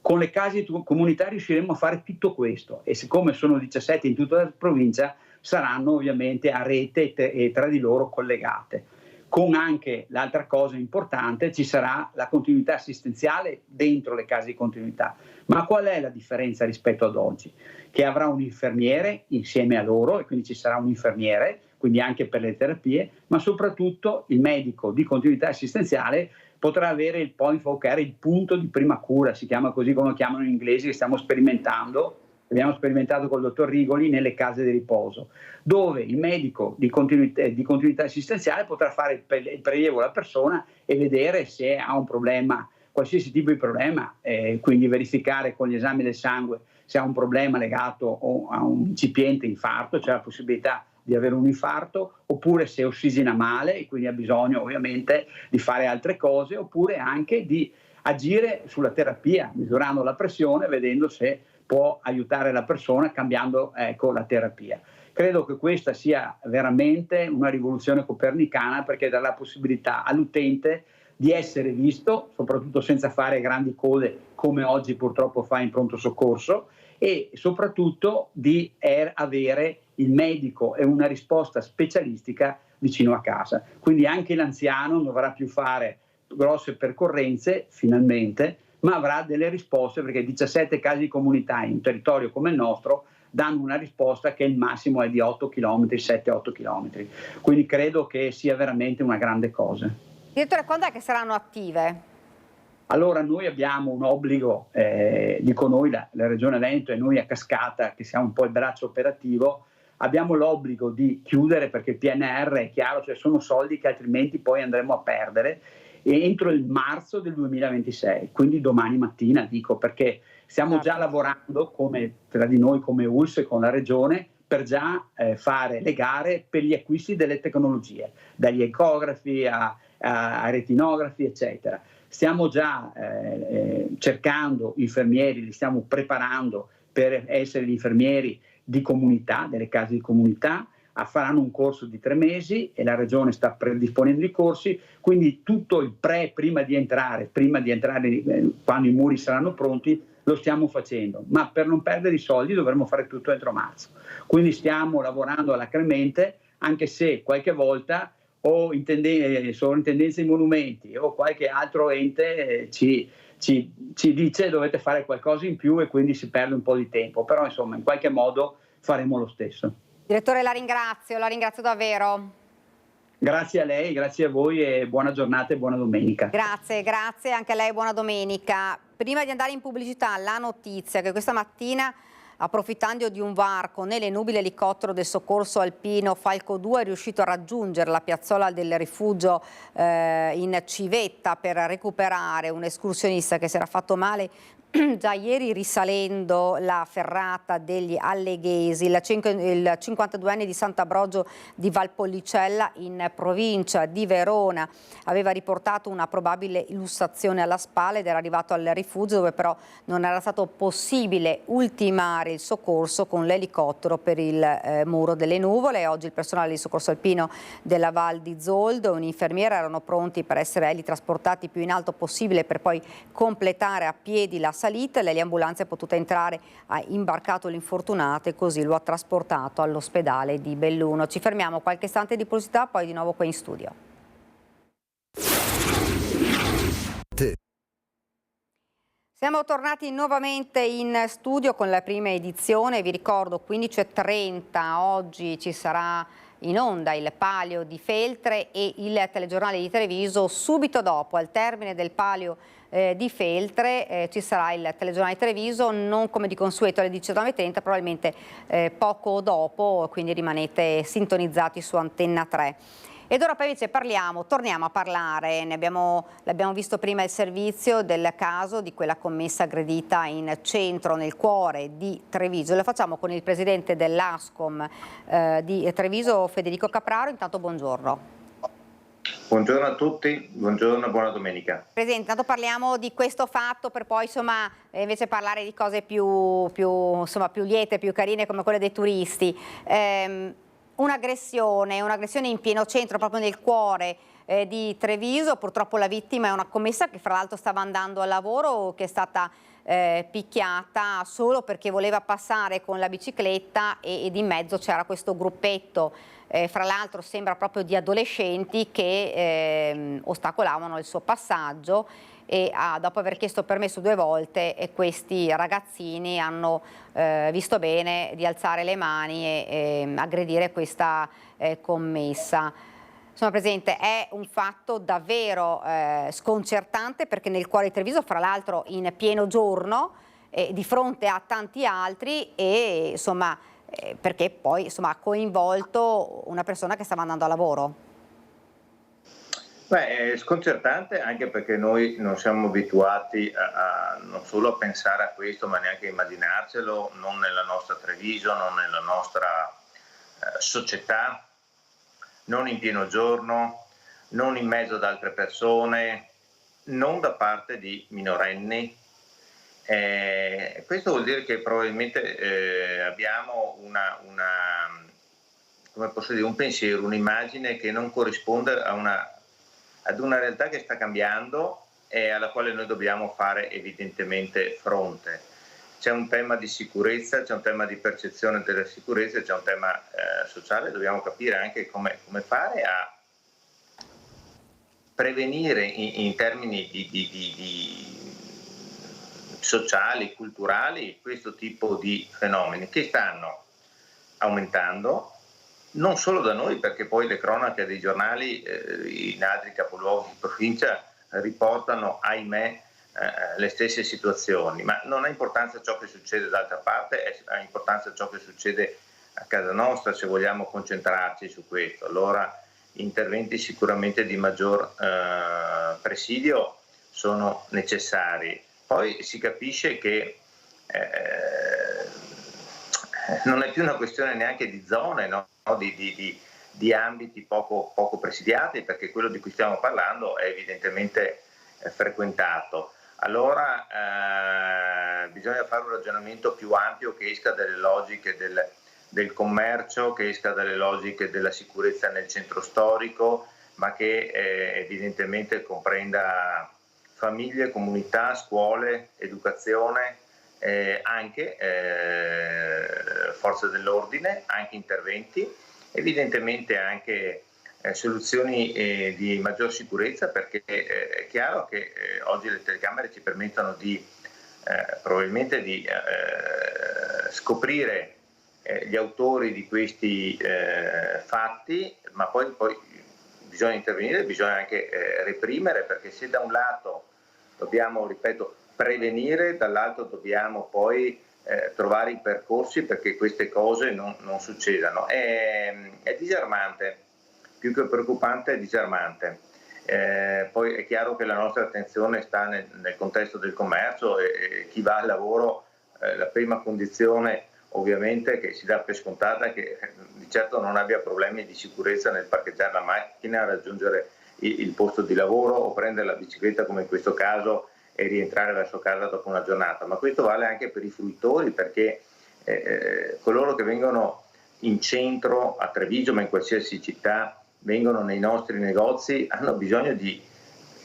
[SPEAKER 14] Con le case comunitarie riusciremo a fare tutto questo e siccome sono 17 in tutta la provincia saranno ovviamente a rete e tra di loro collegate. Con anche l'altra cosa importante, ci sarà la continuità assistenziale dentro le case di continuità. Ma qual è la differenza rispetto ad oggi? Che avrà un infermiere insieme a loro e quindi ci sarà un infermiere, quindi anche per le terapie, ma soprattutto il medico di continuità assistenziale potrà avere il point of care, il punto di prima cura, si chiama così come lo chiamano in inglese, che stiamo sperimentando. Abbiamo sperimentato col dottor Rigoli nelle case di riposo, dove il medico di continuità assistenziale potrà fare il prelievo alla persona e vedere se ha un problema, qualsiasi tipo di problema, quindi verificare con gli esami del sangue se ha un problema legato a un incipiente infarto, cioè la possibilità di avere un infarto, oppure se ossigena male e quindi ha bisogno ovviamente di fare altre cose, oppure anche di agire sulla terapia, misurando la pressione, vedendo se può aiutare la persona cambiando la terapia. Credo che questa sia veramente una rivoluzione copernicana perché dà la possibilità all'utente di essere visto, soprattutto senza fare grandi code come oggi purtroppo fa in pronto soccorso e soprattutto di avere il medico e una risposta specialistica vicino a casa. Quindi anche l'anziano non dovrà più fare grosse percorrenze finalmente, ma avrà delle risposte perché 17 case di comunità in un territorio come il nostro danno una risposta che il massimo è di 8 km, 7-8 km. Quindi credo che sia veramente una grande cosa.
[SPEAKER 1] Direttore, quando è che saranno attive?
[SPEAKER 14] Allora noi abbiamo un obbligo, dico noi, la Regione Veneto e noi a Cascata, che siamo un po' il braccio operativo, abbiamo l'obbligo di chiudere perché il PNR è chiaro, cioè sono soldi che altrimenti poi andremo a perdere entro il marzo del 2026, quindi domani mattina dico, perché stiamo già lavorando come tra di noi come ULSS e con la Regione per già fare le gare per gli acquisti delle tecnologie, dagli ecografi a retinografi eccetera. Stiamo già cercando infermieri, li stiamo preparando per essere gli infermieri di comunità, delle case di comunità, faranno un corso di 3 mesi e la Regione sta predisponendo i corsi, quindi tutto il prima di entrare quando i muri saranno pronti, lo stiamo facendo, ma per non perdere i soldi dovremo fare tutto entro marzo. Quindi stiamo lavorando alacremente, anche se qualche volta o sovrintendenza dei monumenti o qualche altro ente ci dice dovete fare qualcosa in più e quindi si perde un po' di tempo, però insomma in qualche modo faremo lo stesso.
[SPEAKER 1] Direttore, la ringrazio davvero.
[SPEAKER 14] Grazie a lei, grazie a voi e buona giornata e buona domenica.
[SPEAKER 1] Grazie anche a lei, buona domenica. Prima di andare in pubblicità, la notizia che questa mattina, approfittando di un varco nelle nubi, l'elicottero del soccorso alpino Falco 2 è riuscito a raggiungere la piazzola del rifugio in civetta per recuperare un escursionista che si era fatto male già ieri risalendo la ferrata degli Alleghesi. Il 52enne di Sant'Ambrogio di Valpolicella in provincia di Verona aveva riportato una probabile lussazione alla spalla ed era arrivato al rifugio dove però non era stato possibile ultimare il soccorso con l'elicottero per il muro delle nuvole. Oggi il personale di soccorso alpino della Val di Zoldo e un'infermiera erano pronti per essere trasportati più in alto possibile per poi completare a piedi la salita. L'ambulanza è potuta entrare, ha imbarcato l'infortunato e così lo ha trasportato all'ospedale di Belluno. Ci fermiamo qualche istante di pubblicità, poi di nuovo qua in studio. Siamo tornati nuovamente in studio con la prima edizione, vi ricordo 15:30 oggi ci sarà in onda il Palio di Feltre e il telegiornale di Treviso. Subito dopo, al termine del Palio di Feltre, ci sarà il telegiornale di Treviso, non come di consueto alle 19:30, probabilmente poco dopo, quindi rimanete sintonizzati su Antenna 3. Ed ora poi invece torniamo a parlare, l'abbiamo visto prima il servizio del caso di quella commessa aggredita in centro, nel cuore di Treviso. Lo facciamo con il presidente dell'Ascom di Treviso, Federico Capraro. Intanto buongiorno.
[SPEAKER 15] Buongiorno a tutti, buongiorno, buona domenica.
[SPEAKER 1] Presidente, intanto parliamo di questo fatto per poi insomma invece parlare di cose più liete, più carine come quelle dei turisti. Un'aggressione in pieno centro, proprio nel cuore di Treviso. Purtroppo la vittima è una commessa che fra l'altro stava andando al lavoro, che è stata picchiata solo perché voleva passare con la bicicletta e di mezzo c'era questo gruppetto, fra l'altro sembra proprio di adolescenti che ostacolavano il suo passaggio e dopo aver chiesto permesso 2 volte questi ragazzini hanno visto bene di alzare le mani e aggredire questa commessa. Insomma, Presidente, è un fatto davvero sconcertante perché nel cuore di Treviso, fra l'altro in pieno giorno, di fronte a tanti altri e insomma perché poi insomma ha coinvolto una persona che stava andando a lavoro.
[SPEAKER 15] Beh, è sconcertante anche perché noi non siamo abituati non solo a pensare a questo, ma neanche a immaginarcelo, non nella nostra Treviso, non nella nostra società, non in pieno giorno, non in mezzo ad altre persone, non da parte di minorenni. Questo vuol dire che probabilmente abbiamo come posso dire, un pensiero, un'immagine che non corrisponde ad una realtà che sta cambiando e alla quale noi dobbiamo fare evidentemente fronte. C'è un tema di sicurezza, c'è un tema di percezione della sicurezza, c'è un tema sociale, dobbiamo capire anche come fare a prevenire in termini di sociali, culturali, questo tipo di fenomeni che stanno aumentando, non solo da noi, perché poi le cronache dei giornali in altri capoluoghi di provincia riportano, ahimè, le stesse situazioni, ma non ha importanza ciò che succede d'altra parte, ha importanza ciò che succede a casa nostra, se vogliamo concentrarci su questo. Allora interventi sicuramente di maggior presidio sono necessari. Poi si capisce che non è più una questione neanche di zone, no? di ambiti poco presidiati, perché quello di cui stiamo parlando è evidentemente frequentato. Allora bisogna fare un ragionamento più ampio che esca dalle logiche del commercio, che esca dalle logiche della sicurezza nel centro storico, ma che evidentemente comprenda famiglie, comunità, scuole, educazione, anche forze dell'ordine, anche interventi, evidentemente anche soluzioni di maggior sicurezza, perché è chiaro che oggi le telecamere ci permettono probabilmente di scoprire gli autori di questi fatti, ma poi bisogna intervenire, bisogna anche reprimere, perché se da un lato dobbiamo, ripeto, prevenire, dall'altro dobbiamo poi trovare i percorsi perché queste cose non succedano. È disarmante, più che preoccupante è disarmante. Poi è chiaro che la nostra attenzione sta nel contesto del commercio e chi va al lavoro, la prima condizione ovviamente che si dà per scontata è che di certo non abbia problemi di sicurezza nel parcheggiare la macchina, raggiungere il posto di lavoro o prendere la bicicletta come in questo caso e rientrare verso casa dopo una giornata, ma questo vale anche per i fruitori, perché coloro che vengono in centro a Treviso, ma in qualsiasi città, vengono nei nostri negozi, hanno bisogno di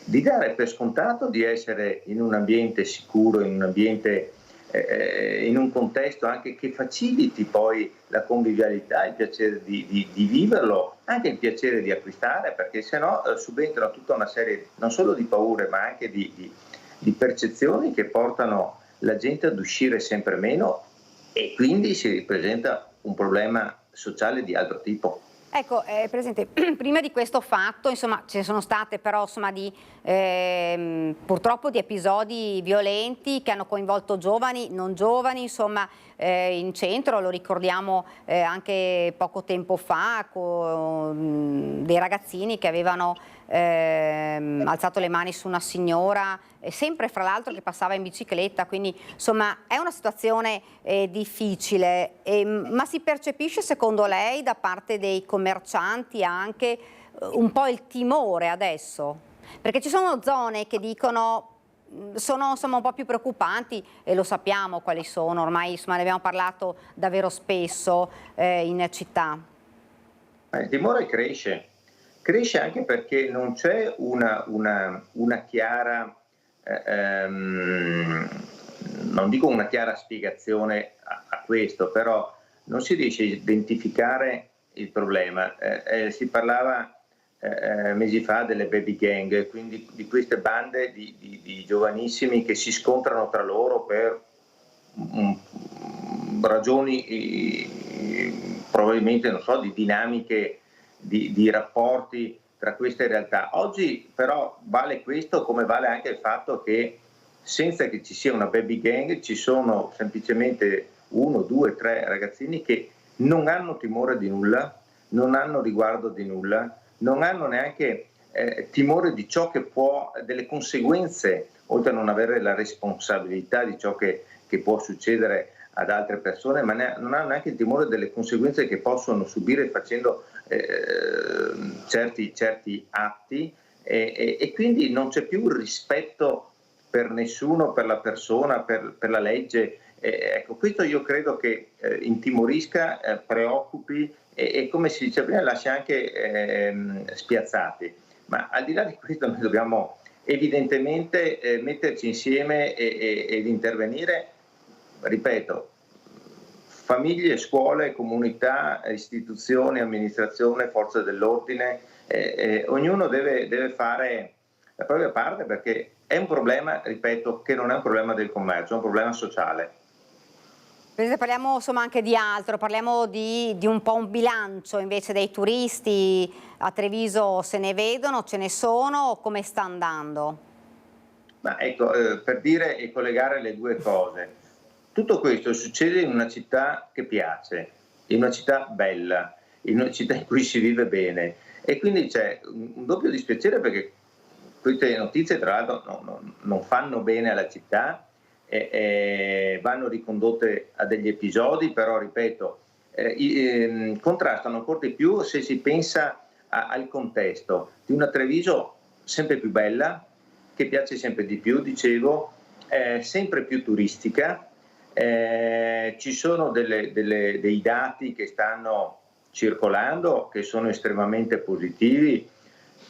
[SPEAKER 15] dare per scontato di essere in un ambiente sicuro, in un ambiente, in un contesto anche che faciliti poi la convivialità, il piacere di viverlo, anche il piacere di acquistare, perché sennò subentrano tutta una serie non solo di paure, ma anche di percezioni che portano la gente ad uscire sempre meno e quindi si ripresenta un problema sociale di altro tipo.
[SPEAKER 1] Ecco, Presidente, prima di questo fatto, insomma, ci sono state però purtroppo di episodi violenti che hanno coinvolto giovani, non giovani, insomma, in centro, lo ricordiamo anche poco tempo fa, con dei ragazzini che avevano alzato le mani su una signora, sempre fra l'altro che passava in bicicletta, quindi insomma è una situazione difficile, ma si percepisce secondo lei da parte dei commercianti anche un po' il timore adesso? Perché ci sono zone che dicono sono insomma un po' più preoccupanti e lo sappiamo quali sono, ormai insomma, ne abbiamo parlato davvero spesso in città.
[SPEAKER 15] Il timore cresce anche perché non c'è una chiara, non dico una chiara spiegazione a questo, però non si riesce a identificare il problema. Si parlava mesi fa delle baby gang, quindi di queste bande di giovanissimi che si scontrano tra loro per ragioni probabilmente, non so, di dinamiche di rapporti tra queste realtà. Oggi però vale questo come vale anche il fatto che senza che ci sia una baby gang ci sono semplicemente 1, 2, 3 ragazzini che non hanno timore di nulla, non hanno riguardo di nulla, non hanno neanche timore di ciò che può, delle conseguenze, oltre a non avere la responsabilità di ciò che può succedere ad altre persone, ma non hanno neanche il timore delle conseguenze che possono subire facendo certi atti e quindi non c'è più rispetto per nessuno, per la persona, per la legge. Ecco, questo io credo che intimorisca, preoccupi e come si dice prima lascia anche spiazzati. Ma al di là di questo noi dobbiamo evidentemente metterci insieme ed intervenire, ripeto, famiglie, scuole, comunità, istituzioni, amministrazione, forze dell'ordine, ognuno deve fare la propria parte perché è un problema, ripeto, che non è un problema del commercio, è un problema sociale.
[SPEAKER 1] Parliamo insomma anche di altro, parliamo di un po' un bilancio invece dei turisti a Treviso. Se ne vedono, ce ne sono, come sta andando?
[SPEAKER 15] Ma ecco, per dire e collegare le due cose, tutto questo succede in una città che piace, in una città bella, in una città in cui si vive bene e quindi c'è un doppio dispiacere perché queste notizie tra l'altro non fanno bene alla città. Vanno ricondotte a degli episodi, però ripeto, contrastano ancora di più se si pensa al contesto di una Treviso sempre più bella, che piace sempre di più, dicevo, sempre più turistica. Ci sono dei dati che stanno circolando che sono estremamente positivi,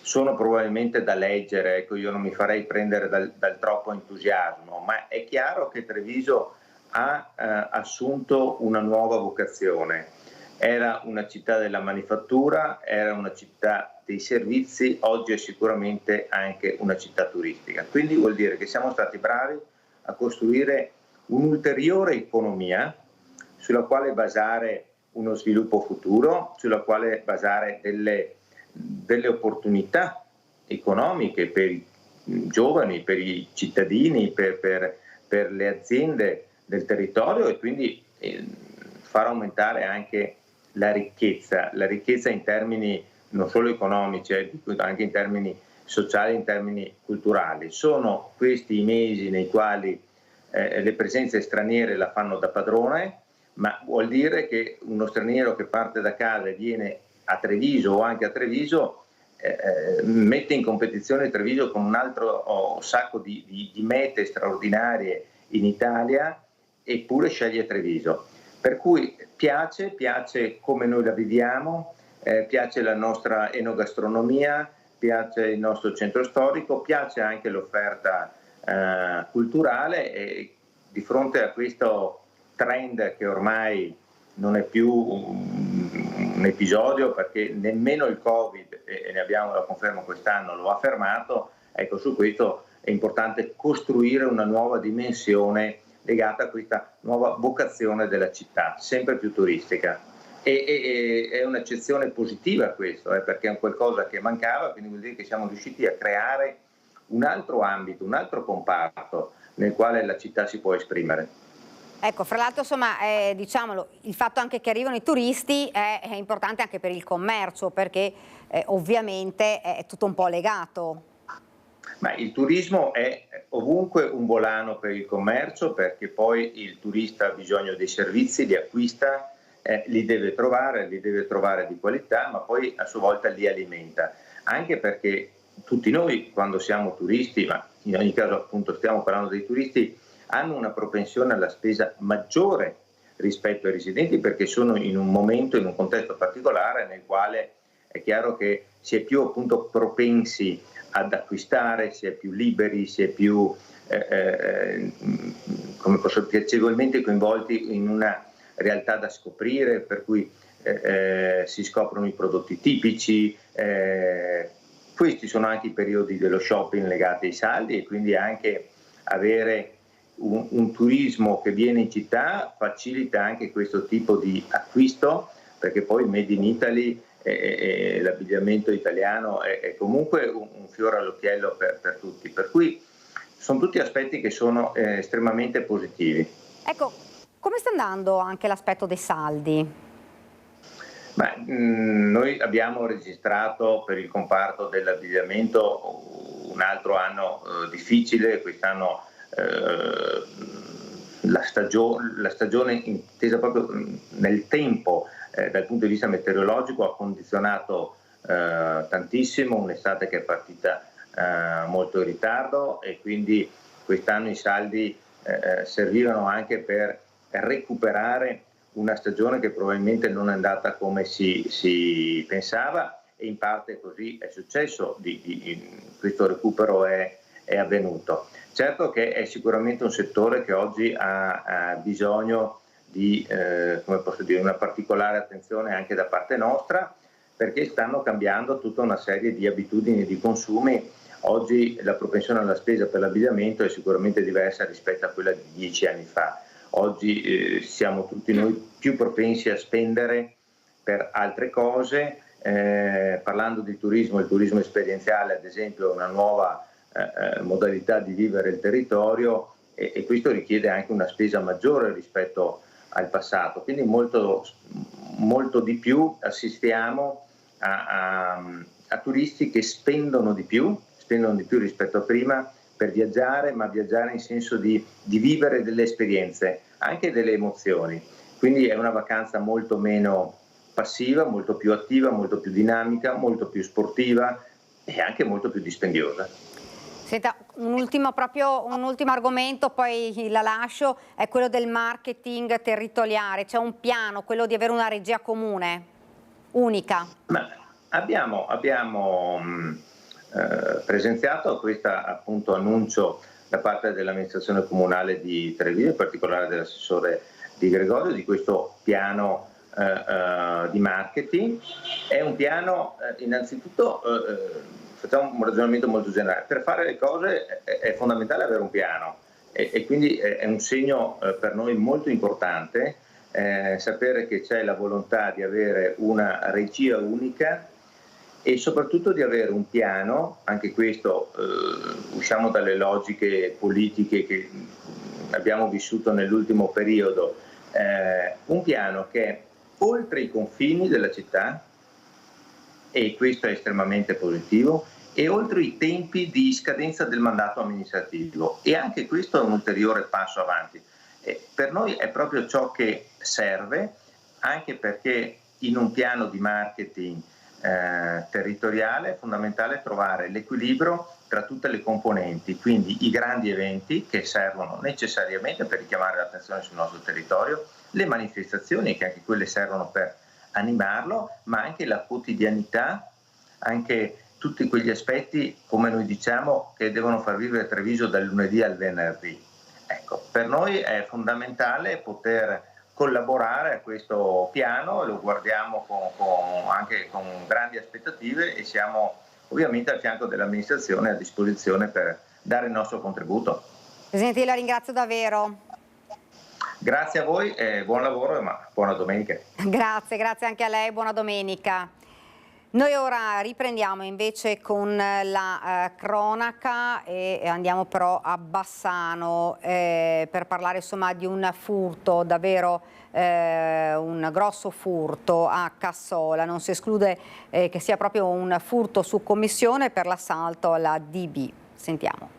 [SPEAKER 15] sono probabilmente da leggere, ecco, io non mi farei prendere dal troppo entusiasmo, ma è chiaro che Treviso ha assunto una nuova vocazione. Era una città della manifattura, era una città dei servizi, oggi è sicuramente anche una città turistica. Quindi vuol dire che siamo stati bravi a costruire un'ulteriore economia sulla quale basare uno sviluppo futuro, sulla quale basare delle opportunità economiche per i giovani, per i cittadini, per le aziende del territorio e quindi far aumentare anche la ricchezza in termini non solo economici, anche in termini sociali, in termini culturali. Sono questi i mesi nei quali le presenze straniere la fanno da padrone, ma vuol dire che uno straniero che parte da casa e viene a Treviso o anche a Treviso mette in competizione Treviso con un altro sacco di mete straordinarie in Italia, eppure sceglie Treviso. Per cui piace come noi la viviamo, piace la nostra enogastronomia, piace il nostro centro storico, piace anche l'offerta culturale e di fronte a questo trend che ormai non è più un episodio perché nemmeno il Covid, e ne abbiamo la conferma quest'anno, lo ha fermato, ecco, su questo è importante costruire una nuova dimensione legata a questa nuova vocazione della città, sempre più turistica. E è un'accezione positiva questo, perché è un qualcosa che mancava, quindi vuol dire che siamo riusciti a creare un altro ambito, un altro comparto nel quale la città si può esprimere.
[SPEAKER 1] Ecco, fra l'altro, insomma, diciamolo, il fatto anche che arrivano i turisti è importante anche per il commercio, perché ovviamente è tutto un po' legato.
[SPEAKER 15] Ma il turismo è ovunque un volano per il commercio, perché poi il turista ha bisogno dei servizi, li acquista, li deve trovare di qualità, ma poi a sua volta li alimenta, anche perché tutti noi quando siamo turisti, ma in ogni caso appunto stiamo parlando dei turisti, hanno una propensione alla spesa maggiore rispetto ai residenti, perché sono in un momento, in un contesto particolare nel quale è chiaro che si è più appunto propensi ad acquistare, si è più liberi, si è più piacevolmente coinvolti in una realtà da scoprire, per cui si scoprono i prodotti tipici. Questi sono anche i periodi dello shopping legati ai saldi, e quindi anche avere un turismo che viene in città facilita anche questo tipo di acquisto, perché poi Made in Italy e l'abbigliamento italiano è comunque un fiore all'occhiello per tutti, per cui sono tutti aspetti che sono estremamente positivi.
[SPEAKER 1] Ecco, come sta andando anche l'aspetto dei saldi?
[SPEAKER 15] Noi abbiamo registrato per il comparto dell'abbigliamento un altro anno difficile, quest'anno la stagione intesa proprio nel tempo dal punto di vista meteorologico ha condizionato tantissimo, un'estate che è partita molto in ritardo, e quindi quest'anno i saldi servivano anche per recuperare una stagione che probabilmente non è andata come si pensava, e in parte così è successo, questo recupero è avvenuto. Certo che è sicuramente un settore che oggi ha bisogno di una particolare attenzione anche da parte nostra, perché stanno cambiando tutta una serie di abitudini di consumi. Oggi la propensione alla spesa per l'abbigliamento è sicuramente diversa rispetto a quella di 10 anni fa. Oggi siamo tutti noi più propensi a spendere per altre cose, parlando di turismo, il turismo esperienziale ad esempio è una nuova modalità di vivere il territorio, e questo richiede anche una spesa maggiore rispetto al passato, quindi molto di più assistiamo a turisti che spendono di più rispetto a prima per viaggiare, ma viaggiare in senso di vivere delle esperienze, anche delle emozioni, quindi è una vacanza molto meno passiva, molto più attiva, molto più dinamica, molto più sportiva e anche molto più dispendiosa.
[SPEAKER 1] Senta, un ultimo argomento, poi la lascio, è quello del marketing territoriale. C'è un piano, quello di avere una regia comune, unica?
[SPEAKER 15] Abbiamo presenziato questo appunto annuncio da parte dell'amministrazione comunale di Treviso, in particolare dell'assessore Di Gregorio, di questo piano di marketing. È un piano, innanzitutto, facciamo un ragionamento molto generale. Per fare le cose è fondamentale avere un piano, e quindi è un segno per noi molto importante sapere che c'è la volontà di avere una regia unica e soprattutto di avere un piano, anche questo usciamo dalle logiche politiche che abbiamo vissuto nell'ultimo periodo, un piano che è oltre i confini della città, e questo è estremamente positivo, e oltre i tempi di scadenza del mandato amministrativo, e anche questo è un ulteriore passo avanti. Per noi è proprio ciò che serve, anche perché in un piano di marketing territoriale è fondamentale trovare l'equilibrio tra tutte le componenti, quindi i grandi eventi che servono necessariamente per richiamare l'attenzione sul nostro territorio, le manifestazioni che anche quelle servono per animarlo, ma anche la quotidianità, anche tutti quegli aspetti, come noi diciamo, che devono far vivere Treviso dal lunedì al venerdì. Ecco, per noi è fondamentale poter collaborare a questo piano, lo guardiamo anche con grandi aspettative, e siamo ovviamente al fianco dell'amministrazione a disposizione per dare il nostro contributo.
[SPEAKER 1] Presidente, io la ringrazio davvero.
[SPEAKER 15] Grazie a voi, buon lavoro e buona domenica.
[SPEAKER 1] Grazie anche a lei, buona domenica. Noi ora riprendiamo invece con la cronaca e andiamo però a Bassano per parlare insomma di un furto, davvero un grosso furto a Cassola. Non si esclude che sia proprio un furto su commissione per l'assalto alla DB. Sentiamo.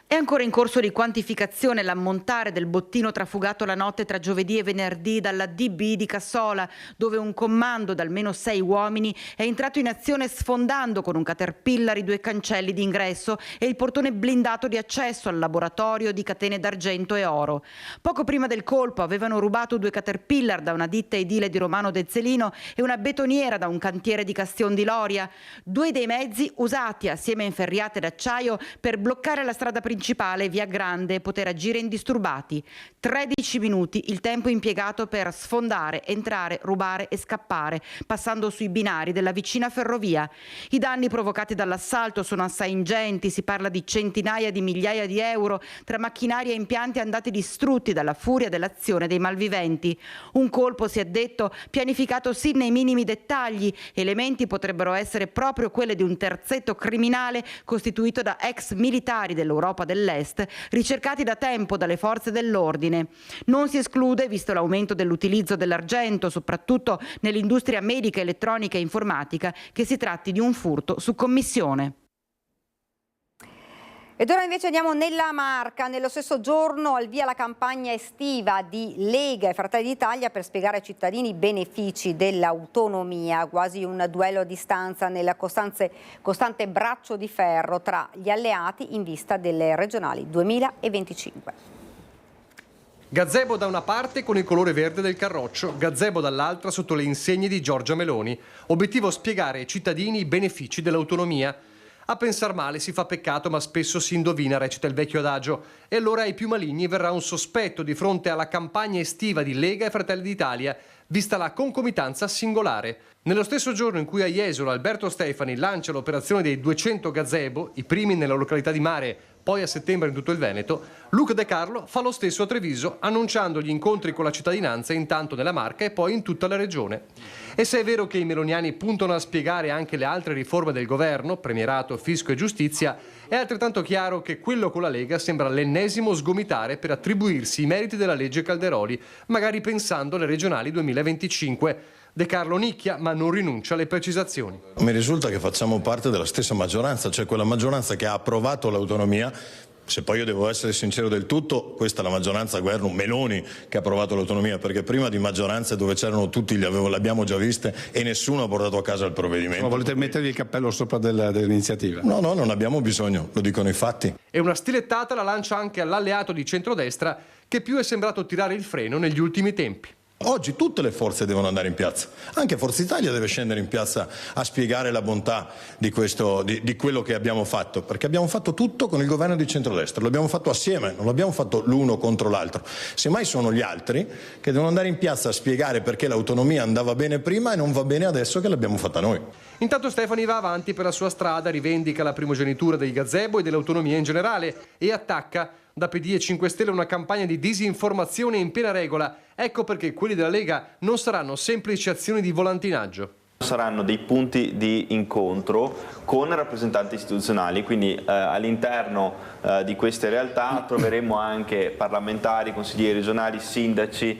[SPEAKER 16] È ancora in corso di quantificazione l'ammontare del bottino trafugato la notte tra giovedì e venerdì dalla DB di Cassola, dove un comando da almeno 6 uomini è entrato in azione sfondando con un caterpillar i 2 cancelli di ingresso e il portone blindato di accesso al laboratorio di catene d'argento e oro. Poco prima del colpo avevano rubato 2 caterpillar da una ditta edile di Romano Dezzelino e una betoniera da un cantiere di Castion di Loria, 2 dei mezzi usati assieme a inferriate d'acciaio per bloccare la strada principale Via Grande e poter agire indisturbati. 13 minuti il tempo impiegato per sfondare, entrare, rubare e scappare, passando sui binari della vicina ferrovia. I danni provocati dall'assalto sono assai ingenti, si parla di centinaia di migliaia di euro tra macchinari e impianti andati distrutti dalla furia dell'azione dei malviventi. Un colpo, si è detto, pianificato sin nei minimi dettagli. Elementi potrebbero essere proprio quelle di un terzetto criminale costituito da ex militari dell'Europa dell'Est, ricercati da tempo dalle forze dell'ordine. Non si esclude, visto l'aumento dell'utilizzo dell'argento, soprattutto nell'industria medica, elettronica e informatica, che si tratti di un furto su commissione.
[SPEAKER 1] Ed ora invece andiamo nella Marca. Nello stesso giorno al via la campagna estiva di Lega e Fratelli d'Italia per spiegare ai cittadini i benefici dell'autonomia, quasi un duello a distanza nel costante braccio di ferro tra gli alleati in vista delle regionali 2025.
[SPEAKER 17] Gazebo da una parte con il colore verde del Carroccio, gazebo dall'altra sotto le insegne di Giorgia Meloni. Obiettivo: spiegare ai cittadini i benefici dell'autonomia. A pensar male si fa peccato, ma spesso si indovina, recita il vecchio adagio. E allora ai più maligni verrà un sospetto di fronte alla campagna estiva di Lega e Fratelli d'Italia, vista la concomitanza singolare. Nello stesso giorno in cui a Jesolo Alberto Stefani lancia l'operazione dei 200 gazebo, i primi nella località di Mare, poi a settembre in tutto il Veneto, Luca De Carlo fa lo stesso a Treviso, annunciando gli incontri con la cittadinanza intanto nella Marca e poi in tutta la regione. E se è vero che i meloniani puntano a spiegare anche le altre riforme del governo, premierato, fisco e giustizia, è altrettanto chiaro che quello con la Lega sembra l'ennesimo sgomitare per attribuirsi i meriti della legge Calderoli, magari pensando alle regionali 2025. De Carlo nicchia, ma non rinuncia alle precisazioni.
[SPEAKER 9] Mi risulta che facciamo parte della stessa maggioranza, cioè quella maggioranza che ha approvato l'autonomia. Se poi io devo essere sincero del tutto, questa è la maggioranza governo Meloni che ha approvato l'autonomia, perché prima di maggioranze dove c'erano tutti, le abbiamo già viste e nessuno ha portato a casa il provvedimento.
[SPEAKER 18] Ma volete mettervi il cappello sopra dell'iniziativa?
[SPEAKER 9] No, non abbiamo bisogno, lo dicono i fatti.
[SPEAKER 17] E una stilettata la lancia anche all'alleato di centrodestra che più è sembrato tirare il freno negli ultimi tempi.
[SPEAKER 9] Oggi tutte le forze devono andare in piazza, anche Forza Italia deve scendere in piazza a spiegare la bontà di quello che abbiamo fatto, perché abbiamo fatto tutto con il governo di centrodestra, lo abbiamo fatto assieme, non l'abbiamo fatto l'uno contro l'altro. Semmai sono gli altri che devono andare in piazza a spiegare perché l'autonomia andava bene prima e non va bene adesso che l'abbiamo fatta noi.
[SPEAKER 17] Intanto Stefani va avanti per la sua strada, rivendica la primogenitura dei gazebo e dell'autonomia in generale e attacca da PD e 5 Stelle una campagna di disinformazione in piena regola. Ecco perché quelli della Lega non saranno semplici azioni di volantinaggio.
[SPEAKER 19] Saranno dei punti di incontro con rappresentanti istituzionali, quindi all'interno di queste realtà troveremo anche parlamentari, consiglieri regionali, sindaci,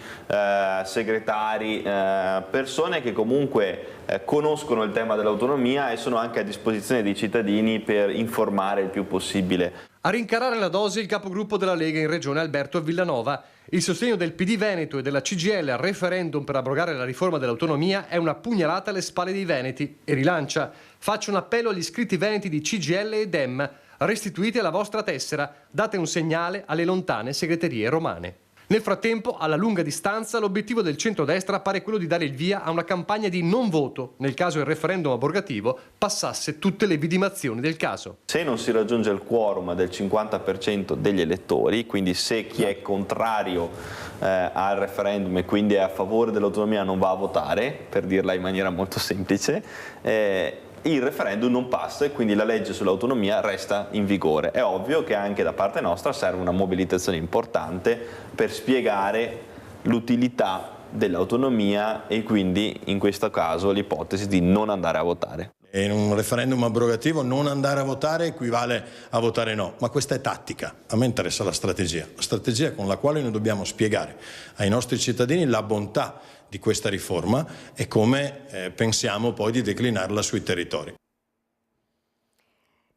[SPEAKER 19] segretari, persone che comunque conoscono il tema dell'autonomia e sono anche a disposizione dei cittadini per informare il più possibile.
[SPEAKER 17] A rincarare la dose il capogruppo della Lega in regione Alberto Villanova. Il sostegno del PD Veneto e della CGIL al referendum per abrogare la riforma dell'autonomia è una pugnalata alle spalle dei veneti e rilancia: faccio un appello agli iscritti veneti di CGIL e Dem, restituite la vostra tessera, date un segnale alle lontane segreterie romane. Nel frattempo, alla lunga distanza, l'obiettivo del centrodestra pare quello di dare il via a una campagna di non voto nel caso il referendum abrogativo passasse tutte le vidimazioni del caso.
[SPEAKER 19] Se non si raggiunge il quorum del 50% degli elettori, quindi se chi è contrario al referendum e quindi è a favore dell'autonomia non va a votare, per dirla in maniera molto semplice, il referendum non passa e quindi la legge sull'autonomia resta in vigore. È ovvio che anche da parte nostra serve una mobilitazione importante per spiegare l'utilità dell'autonomia e quindi in questo caso l'ipotesi di non andare a votare.
[SPEAKER 9] E in un referendum abrogativo non andare a votare equivale a votare no, ma questa è tattica. A me interessa la strategia con la quale noi dobbiamo spiegare ai nostri cittadini la bontà di questa riforma e come pensiamo poi di declinarla sui territori.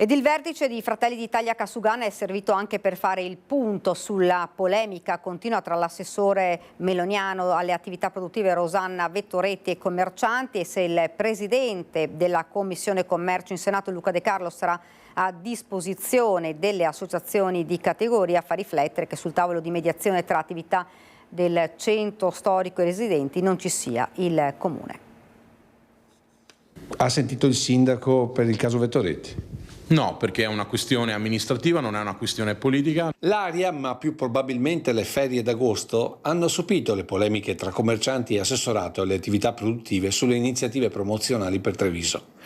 [SPEAKER 1] Ed il vertice di Fratelli d'Italia Casugana è servito anche per fare il punto sulla polemica continua tra l'assessore meloniano alle attività produttive Rosanna Vettoretti e commercianti, e se il presidente della Commissione Commercio in Senato Luca De Carlo sarà a disposizione delle associazioni di categoria. Fa riflettere che sul tavolo di mediazione tra attività del centro storico e residenti non ci sia il comune.
[SPEAKER 18] Ha sentito il sindaco per il caso Vettoretti?
[SPEAKER 20] No, perché è una questione amministrativa, non è una questione politica.
[SPEAKER 18] L'aria, ma più probabilmente le ferie d'agosto, hanno sopito le polemiche tra commercianti e assessorato alle attività produttive sulle iniziative promozionali per Treviso.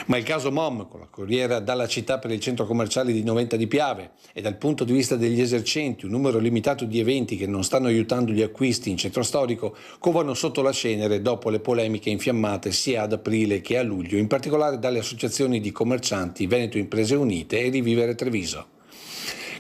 [SPEAKER 18] Ma il caso Mom, con la corriera dalla città per il centro commerciale di Noventa di Piave, e dal punto di vista degli esercenti un numero limitato di eventi che non stanno aiutando gli acquisti in centro storico, covano sotto la cenere dopo le polemiche infiammate sia ad aprile che a luglio, in particolare dalle associazioni di commercianti Veneto Imprese Unite e Rivivere Treviso.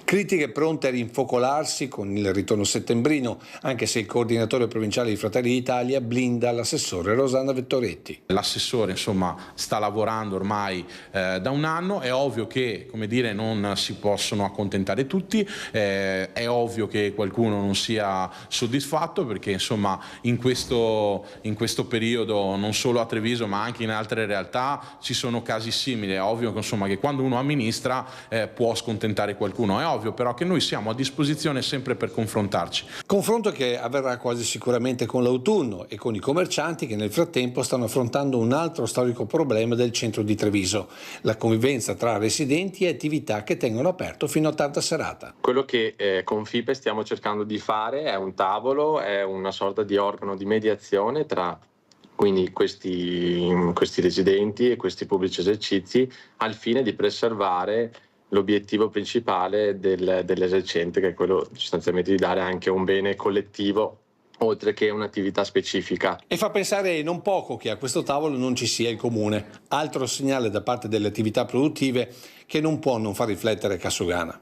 [SPEAKER 18] Critiche pronte a rinfocolarsi con il ritorno settembrino, anche se il coordinatore provinciale di Fratelli d'Italia blinda l'assessore Rosanna Vettoretti.
[SPEAKER 20] L'assessore sta lavorando ormai da un anno, è ovvio che non si possono accontentare tutti, è ovvio che qualcuno non sia soddisfatto perché in questo periodo non solo a Treviso ma anche in altre realtà ci sono casi simili. È ovvio che quando uno amministra può scontentare qualcuno, è ovvio però che noi siamo a disposizione sempre per confrontarci.
[SPEAKER 18] Confronto che avverrà quasi sicuramente con l'autunno e con i commercianti che nel frattempo stanno affrontando un altro storico problema del centro di Treviso, la convivenza tra residenti e attività che tengono aperto fino a tarda serata.
[SPEAKER 21] Quello che con FIPE stiamo cercando di fare è un tavolo, è una sorta di organo di mediazione tra quindi questi residenti e questi pubblici esercizi al fine di preservare l'obiettivo principale dell'esercente, che è quello sostanzialmente di dare anche un bene collettivo oltre che un'attività specifica.
[SPEAKER 18] E fa pensare non poco che a questo tavolo non ci sia il comune, altro segnale da parte delle attività produttive che non può non far riflettere Casugana.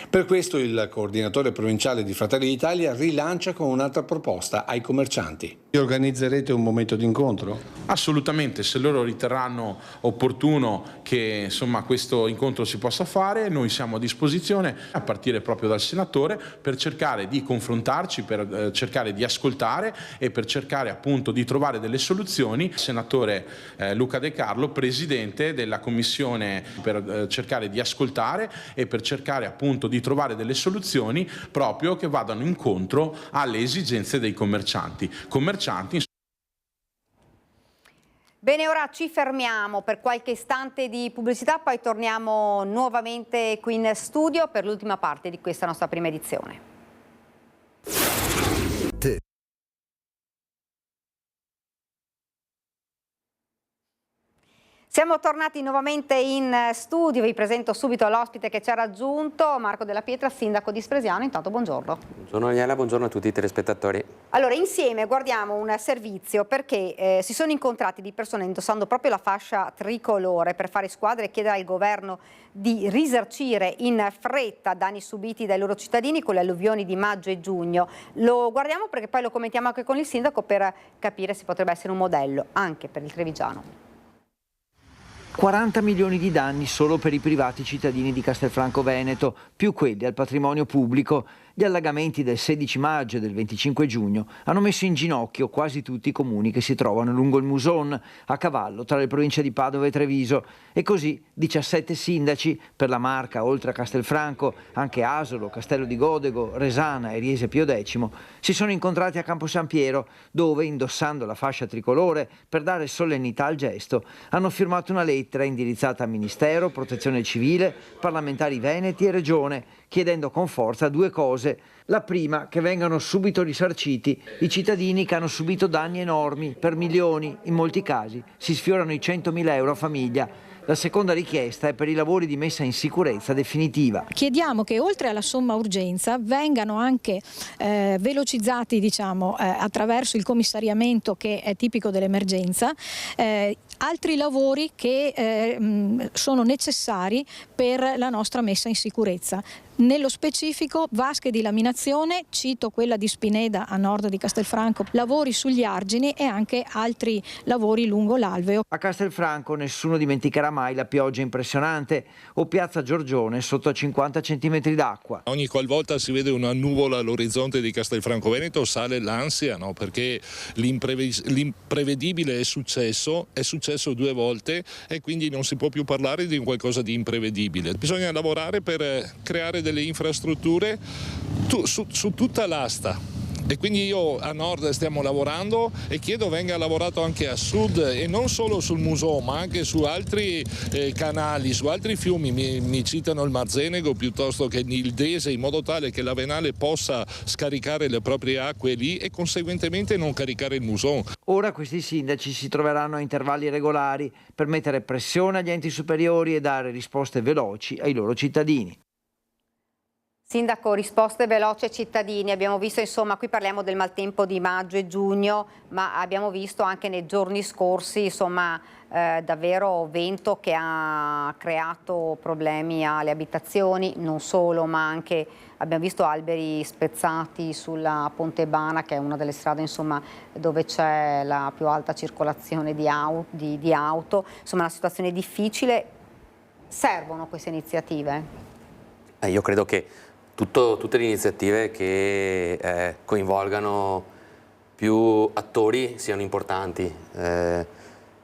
[SPEAKER 18] Per questo il coordinatore provinciale di Fratelli d'Italia rilancia con un'altra proposta ai commercianti. Organizzerete un momento di incontro?
[SPEAKER 20] Assolutamente, se loro riterranno opportuno che questo incontro si possa fare, noi siamo a disposizione, a partire proprio dal senatore, per cercare di confrontarci, per cercare di ascoltare e per cercare appunto di trovare delle soluzioni. Senatore Luca De Carlo, presidente della commissione, per cercare di ascoltare e per cercare appunto di trovare delle soluzioni proprio che vadano incontro alle esigenze dei commercianti.
[SPEAKER 1] Bene, ora ci fermiamo per qualche istante di pubblicità, poi torniamo nuovamente qui in studio per l'ultima parte di questa nostra prima edizione. Siamo tornati nuovamente in studio, vi presento subito l'ospite che ci ha raggiunto, Marco Della Pietra, sindaco di Spresiano. Intanto buongiorno.
[SPEAKER 22] Buongiorno Daniela, buongiorno a tutti i telespettatori.
[SPEAKER 1] Allora, insieme guardiamo un servizio perché si sono incontrati di persone indossando proprio la fascia tricolore per fare squadra e chiedere al governo di risarcire in fretta danni subiti dai loro cittadini con le alluvioni di maggio e giugno. Lo guardiamo perché poi lo commentiamo anche con il sindaco per capire se potrebbe essere un modello anche per il trevigiano.
[SPEAKER 23] 40 milioni di danni solo per i privati cittadini di Castelfranco Veneto, più quelli al patrimonio pubblico. Gli allagamenti del 16 maggio e del 25 giugno hanno messo in ginocchio quasi tutti i comuni che si trovano lungo il Muson, a cavallo tra le province di Padova e Treviso. E così 17 sindaci, per la Marca oltre a Castelfranco, anche Asolo, Castello di Godego, Resana e Riese Pio X, si sono incontrati a Campo San Piero, dove, indossando la fascia tricolore per dare solennità al gesto, hanno firmato una lettera indirizzata a Ministero, Protezione Civile, parlamentari veneti e Regione, chiedendo con forza due cose. La prima, che vengano subito risarciti i cittadini che hanno subito danni enormi, per milioni, in molti casi si sfiorano i 100.000 euro a famiglia. La seconda richiesta è per i lavori di messa in sicurezza definitiva.
[SPEAKER 24] Chiediamo che oltre alla somma urgenza vengano anche velocizzati attraverso il commissariamento che è tipico dell'emergenza, altri lavori che sono necessari per la nostra messa in sicurezza. Nello specifico vasche di laminazione, cito quella di Spineda a nord di Castelfranco, lavori sugli argini e anche altri lavori lungo l'alveo.
[SPEAKER 23] A Castelfranco nessuno dimenticherà mai la pioggia impressionante o Piazza Giorgione sotto a 50 cm d'acqua.
[SPEAKER 2] Ogni qualvolta si vede una nuvola all'orizzonte di Castelfranco Veneto sale l'ansia, no? Perché l'imprevedibile è successo 2 volte e quindi non si può più parlare di qualcosa di imprevedibile. Bisogna lavorare per creare delle infrastrutture su tutta l'asta. E quindi io a nord stiamo lavorando e chiedo venga lavorato anche a sud e non solo sul Museo ma anche su altri canali, su altri fiumi, mi citano il Marzenego piuttosto che il Dese, in modo tale che la Venale possa scaricare le proprie acque lì e conseguentemente non caricare il Museo.
[SPEAKER 23] Ora questi sindaci si troveranno a intervalli regolari per mettere pressione agli enti superiori e dare risposte veloci ai loro cittadini.
[SPEAKER 1] Sindaco, risposte veloci ai cittadini. Abbiamo visto, insomma, qui parliamo del maltempo di maggio e giugno, ma abbiamo visto anche nei giorni scorsi, insomma, davvero vento che ha creato problemi alle abitazioni, non solo, ma anche abbiamo visto alberi spezzati sulla Ponte Bana, che è una delle strade, insomma, dove c'è la più alta circolazione di auto. Insomma, una situazione difficile. Servono queste iniziative?
[SPEAKER 22] Io credo che tutte le iniziative che coinvolgano più attori siano importanti,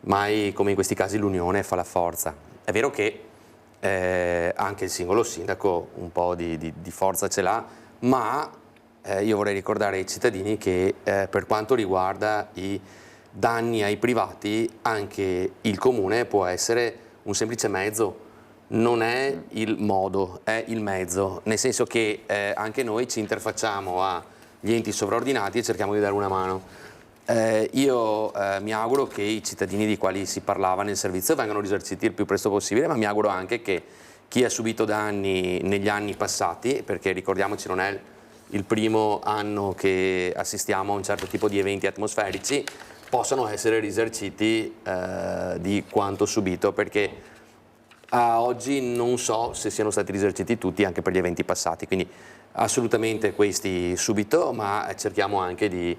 [SPEAKER 22] mai come in questi casi l'unione fa la forza. È vero che anche il singolo sindaco un po' di forza ce l'ha, ma io vorrei ricordare ai cittadini che per quanto riguarda i danni ai privati, anche il comune può essere un semplice mezzo. Non è il modo, è il mezzo, nel senso che anche noi ci interfacciamo agli enti sovraordinati e cerchiamo di dare una mano. Io mi auguro che i cittadini di quali si parlava nel servizio vengano risarciti il più presto possibile, ma mi auguro anche che chi ha subito danni negli anni passati, perché ricordiamoci non è il primo anno che assistiamo a un certo tipo di eventi atmosferici, possano essere risarciti di quanto subito, perché a oggi non so se siano stati risarciti tutti anche per gli eventi passati, quindi assolutamente questi subito, ma cerchiamo anche di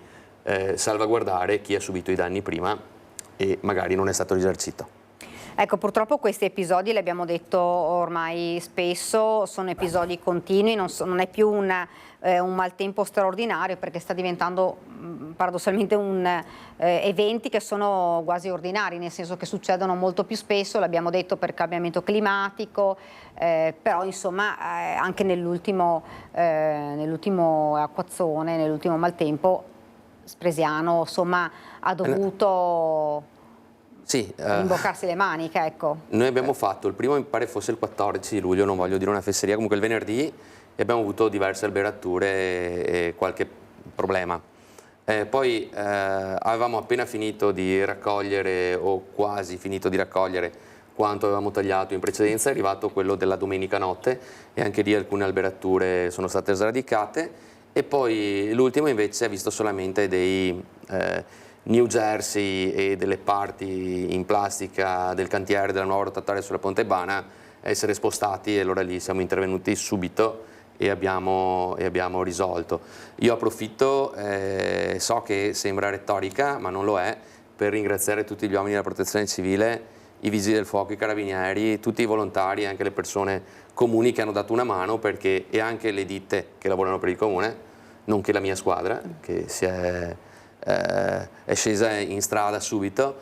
[SPEAKER 22] salvaguardare chi ha subito i danni prima e magari non è stato risarcito.
[SPEAKER 1] Ecco, purtroppo questi episodi, l'abbiamo detto ormai spesso, sono episodi continui, non è più un maltempo straordinario, perché sta diventando paradossalmente eventi che sono quasi ordinari, nel senso che succedono molto più spesso, l'abbiamo detto per cambiamento climatico, però insomma anche nell'ultimo acquazzone, nell'ultimo maltempo, Spresiano insomma ha dovuto imboccarsi le maniche, ecco.
[SPEAKER 22] Noi abbiamo fatto, il primo mi pare fosse il 14 di luglio, non voglio dire una fesseria, comunque il venerdì, e abbiamo avuto diverse alberature e qualche problema. Poi avevamo appena finito di raccogliere, o quasi finito di raccogliere, quanto avevamo tagliato in precedenza, è arrivato quello della domenica notte e anche lì alcune alberature sono state sradicate, e poi l'ultimo invece ha visto solamente dei New Jersey e delle parti in plastica del cantiere della nuova rotatoria sulla Ponte Bana essere spostati, e allora lì siamo intervenuti subito e abbiamo risolto. Io approfitto, so che sembra retorica, ma non lo è, per ringraziare tutti gli uomini della Protezione Civile, i Vigili del Fuoco, i Carabinieri, tutti i volontari, anche le persone comuni che hanno dato una mano, e anche le ditte che lavorano per il comune, nonché la mia squadra che è scesa in strada subito,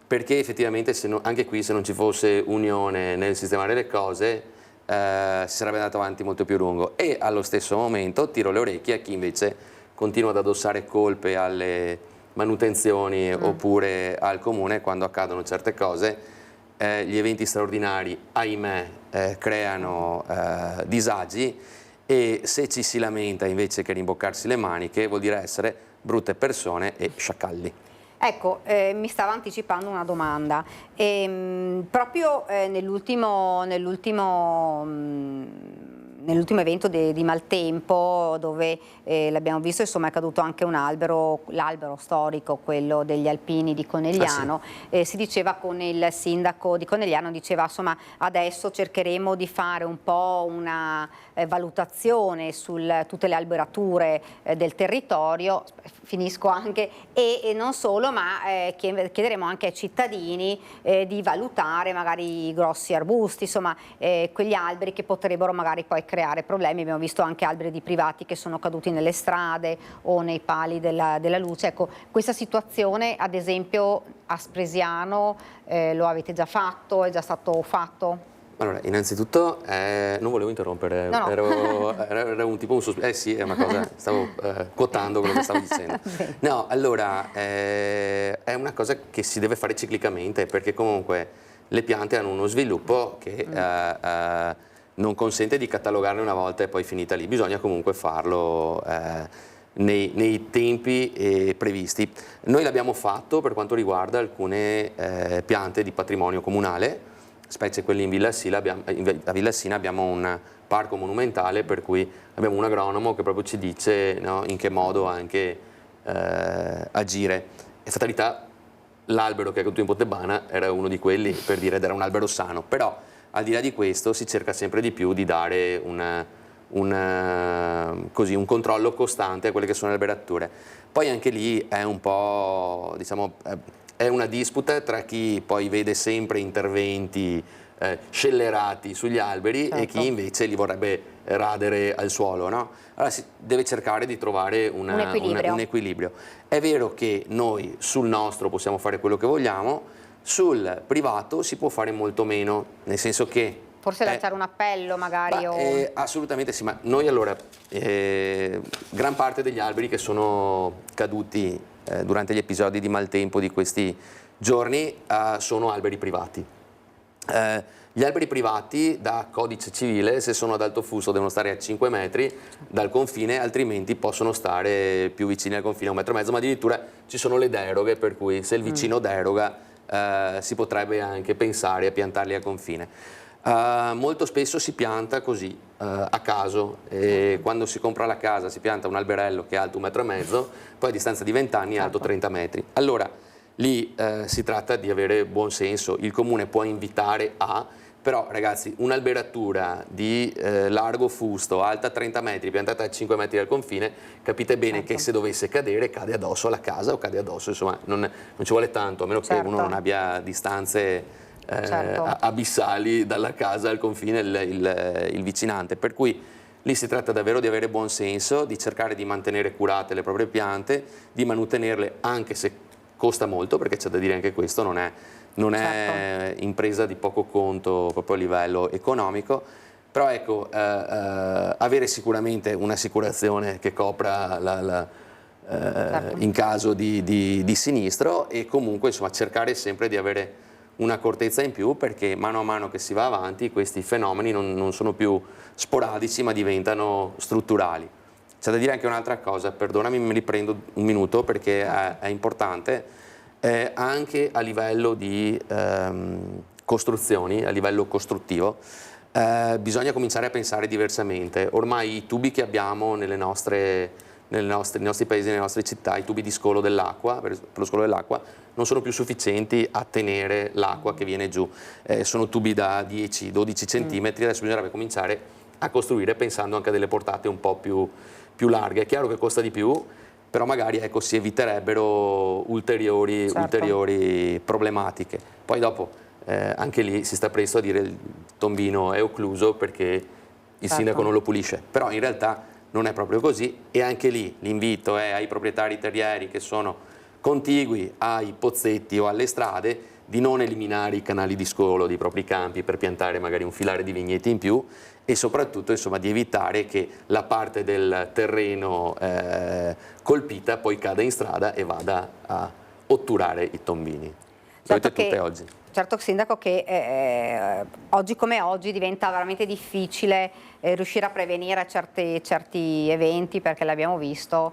[SPEAKER 22] perché effettivamente anche qui se non ci fosse unione nel sistemare le cose si sarebbe andato avanti molto più a lungo. E allo stesso momento tiro le orecchie a chi invece continua ad addossare colpe alle manutenzioni oppure al comune quando accadono certe cose. Gli eventi straordinari, ahimè, creano disagi, e se ci si lamenta invece che rimboccarsi le maniche vuol dire essere brutte persone e sciacalli.
[SPEAKER 1] Ecco, mi stava anticipando una domanda. Proprio nel nell'ultimo evento di Maltempo, dove l'abbiamo visto, insomma, è caduto anche un albero, l'albero storico, quello degli alpini di Conegliano. Si diceva con il sindaco di Conegliano, diceva insomma adesso cercheremo di fare un po' una valutazione su tutte le alberature del territorio, finisco anche, e non solo, ma chiederemo anche ai cittadini di valutare magari i grossi arbusti, insomma quegli alberi che potrebbero magari poi creare problemi. Abbiamo visto anche alberi di privati che sono caduti nelle strade o nei pali della luce. Ecco, questa situazione ad esempio a Spresiano lo avete già fatto? È già stato fatto?
[SPEAKER 22] Allora, innanzitutto non volevo interrompere,
[SPEAKER 1] No.
[SPEAKER 22] Era un tipo un sì, è una cosa, stavo quotando quello che stavo dicendo. No, allora, è una cosa che si deve fare ciclicamente, perché comunque le piante hanno uno sviluppo che non consente di catalogarle una volta e poi finita lì, bisogna comunque farlo nei tempi previsti. Noi l'abbiamo fatto per quanto riguarda alcune piante di patrimonio comunale, specie quelli in Villa Sina. A Villa Sina abbiamo un parco monumentale per cui abbiamo un agronomo che proprio ci dice, no, in che modo anche agire. E fatalità, l'albero che è caduto in Pontebana era uno di quelli, per dire, ed era un albero sano, però al di là di questo si cerca sempre di più di dare un controllo costante a quelle che sono le alberature. Poi anche lì è un po', diciamo, è una disputa tra chi poi vede sempre interventi scellerati sugli alberi, certo, e chi invece li vorrebbe radere al suolo, no? Allora si deve cercare di trovare un equilibrio. È vero che noi sul nostro possiamo fare quello che vogliamo, sul privato si può fare molto meno, nel senso che
[SPEAKER 1] forse lanciare un appello magari?
[SPEAKER 22] Assolutamente sì, ma noi allora, gran parte degli alberi che sono caduti durante gli episodi di maltempo di questi giorni sono alberi privati. Gli alberi privati da codice civile, se sono ad alto fusto, devono stare a 5 metri dal confine, altrimenti possono stare più vicini al confine, a 1,5 metri, ma addirittura ci sono le deroghe, per cui se il vicino deroga si potrebbe anche pensare a piantarli a confine. Molto spesso si pianta così, a caso, e quando si compra la casa si pianta un alberello che è alto 1,5 metri, poi a distanza di 20 anni è alto 30 metri. Allora lì si tratta di avere buon senso, il comune può invitare però ragazzi, un'alberatura di largo fusto, alta 30 metri, piantata a 5 metri dal confine, capite bene che se dovesse cadere cade addosso alla casa o cade addosso, insomma non ci vuole tanto, a meno che uno non abbia distanze abissali dalla casa al confine il vicinante, per cui lì si tratta davvero di avere buon senso, di cercare di mantenere curate le proprie piante, di manutenerle anche se costa molto, perché c'è da dire anche questo, non è impresa di poco conto proprio a livello economico, però ecco, avere sicuramente un'assicurazione che copra in caso di sinistro, e comunque insomma cercare sempre di avere un'accortezza in più, perché mano a mano che si va avanti questi fenomeni non sono più sporadici ma diventano strutturali. C'è da dire anche un'altra cosa, perdonami, mi riprendo un minuto perché è importante, anche a livello di costruzioni, a livello costruttivo, bisogna cominciare a pensare diversamente. Ormai i tubi che abbiamo nei nostri paesi, nelle nostre città, i tubi di scolo dell'acqua, per lo scolo dell'acqua, non sono più sufficienti a tenere l'acqua che viene giù. Sono tubi da 10-12 centimetri, adesso bisognerebbe cominciare a costruire pensando anche a delle portate un po' più larghe. È chiaro che costa di più, però magari ecco, si eviterebbero ulteriori problematiche. Poi dopo anche lì si sta presto a dire il tombino è occluso perché il sindaco non lo pulisce, però in realtà non è proprio così, e anche lì l'invito è ai proprietari terrieri che sono contigui ai pozzetti o alle strade di non eliminare i canali di scolo dei propri campi per piantare magari un filare di vigneti in più, e soprattutto insomma di evitare che la parte del terreno colpita poi cada in strada e vada a otturare i tombini. Lo avete tutte oggi.
[SPEAKER 1] Certo, Sindaco, che oggi come oggi diventa veramente difficile riuscire a prevenire certi eventi, perché l'abbiamo visto,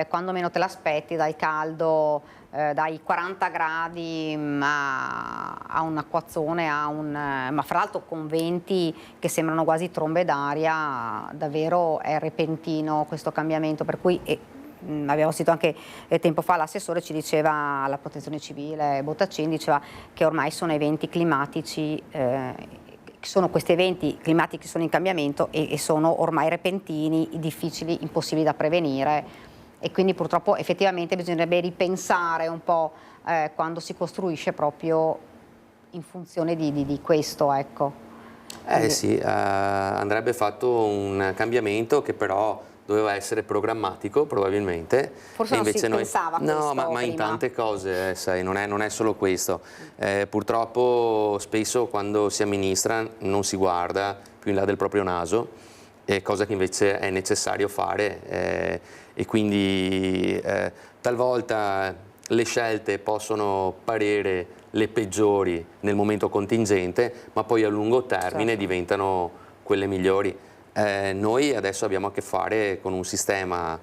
[SPEAKER 1] quando meno te l'aspetti, dal caldo, dai 40 gradi a un acquazzone, ma fra l'altro con venti che sembrano quasi trombe d'aria, davvero è repentino questo cambiamento, per cui abbiamo sentito anche tempo fa l'assessore ci diceva, alla protezione civile Bottacin diceva che ormai sono eventi climatici, sono questi eventi climatici che sono in cambiamento e sono ormai repentini, difficili, impossibili da prevenire, e quindi purtroppo effettivamente bisognerebbe ripensare un po' quando si costruisce proprio in funzione di questo, ecco.
[SPEAKER 22] Sì, andrebbe fatto un cambiamento che però doveva essere programmatico probabilmente.
[SPEAKER 1] Forse non si pensava a questo
[SPEAKER 22] ma in
[SPEAKER 1] prima.
[SPEAKER 22] tante cose, sai, non è solo questo. Purtroppo spesso quando si amministra non si guarda più in là del proprio naso, cosa che invece è necessario fare, e quindi talvolta le scelte possono parere le peggiori nel momento contingente, ma poi a lungo termine diventano quelle migliori. Noi adesso abbiamo a che fare con un sistema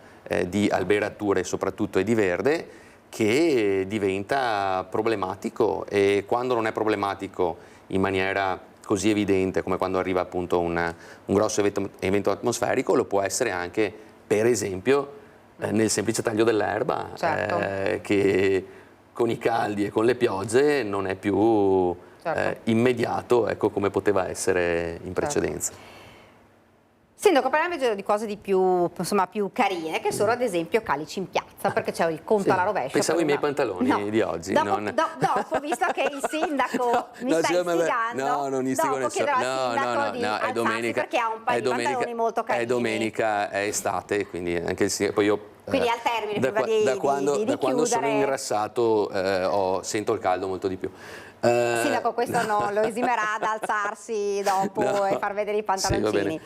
[SPEAKER 22] di alberature soprattutto e di verde che diventa problematico, e quando non è problematico in maniera così evidente come quando arriva appunto un grosso evento atmosferico, lo può essere anche per esempio nel semplice taglio dell'erba, che con i caldi e con le piogge non è più immediato, ecco, come poteva essere in precedenza.
[SPEAKER 1] Sindaco, parliamo invece di cose più carine, che sono ad esempio calici in piazza, perché c'è il conto alla rovescia.
[SPEAKER 22] Pensavo ai miei pantaloni di oggi.
[SPEAKER 1] Dopo, visto che il sindaco mi sta istigando,
[SPEAKER 22] no, non istigo nessuno.
[SPEAKER 1] È domenica, perché ha un paio di pantaloni molto carini.
[SPEAKER 22] È domenica, è estate, quindi anche poi io...
[SPEAKER 1] Quindi al termine, prima
[SPEAKER 22] da quando sono
[SPEAKER 1] chiudere...
[SPEAKER 22] ingrassato sento il caldo molto di più.
[SPEAKER 1] Sindaco, questo non lo esimerà da alzarsi dopo e far vedere i pantaloncini.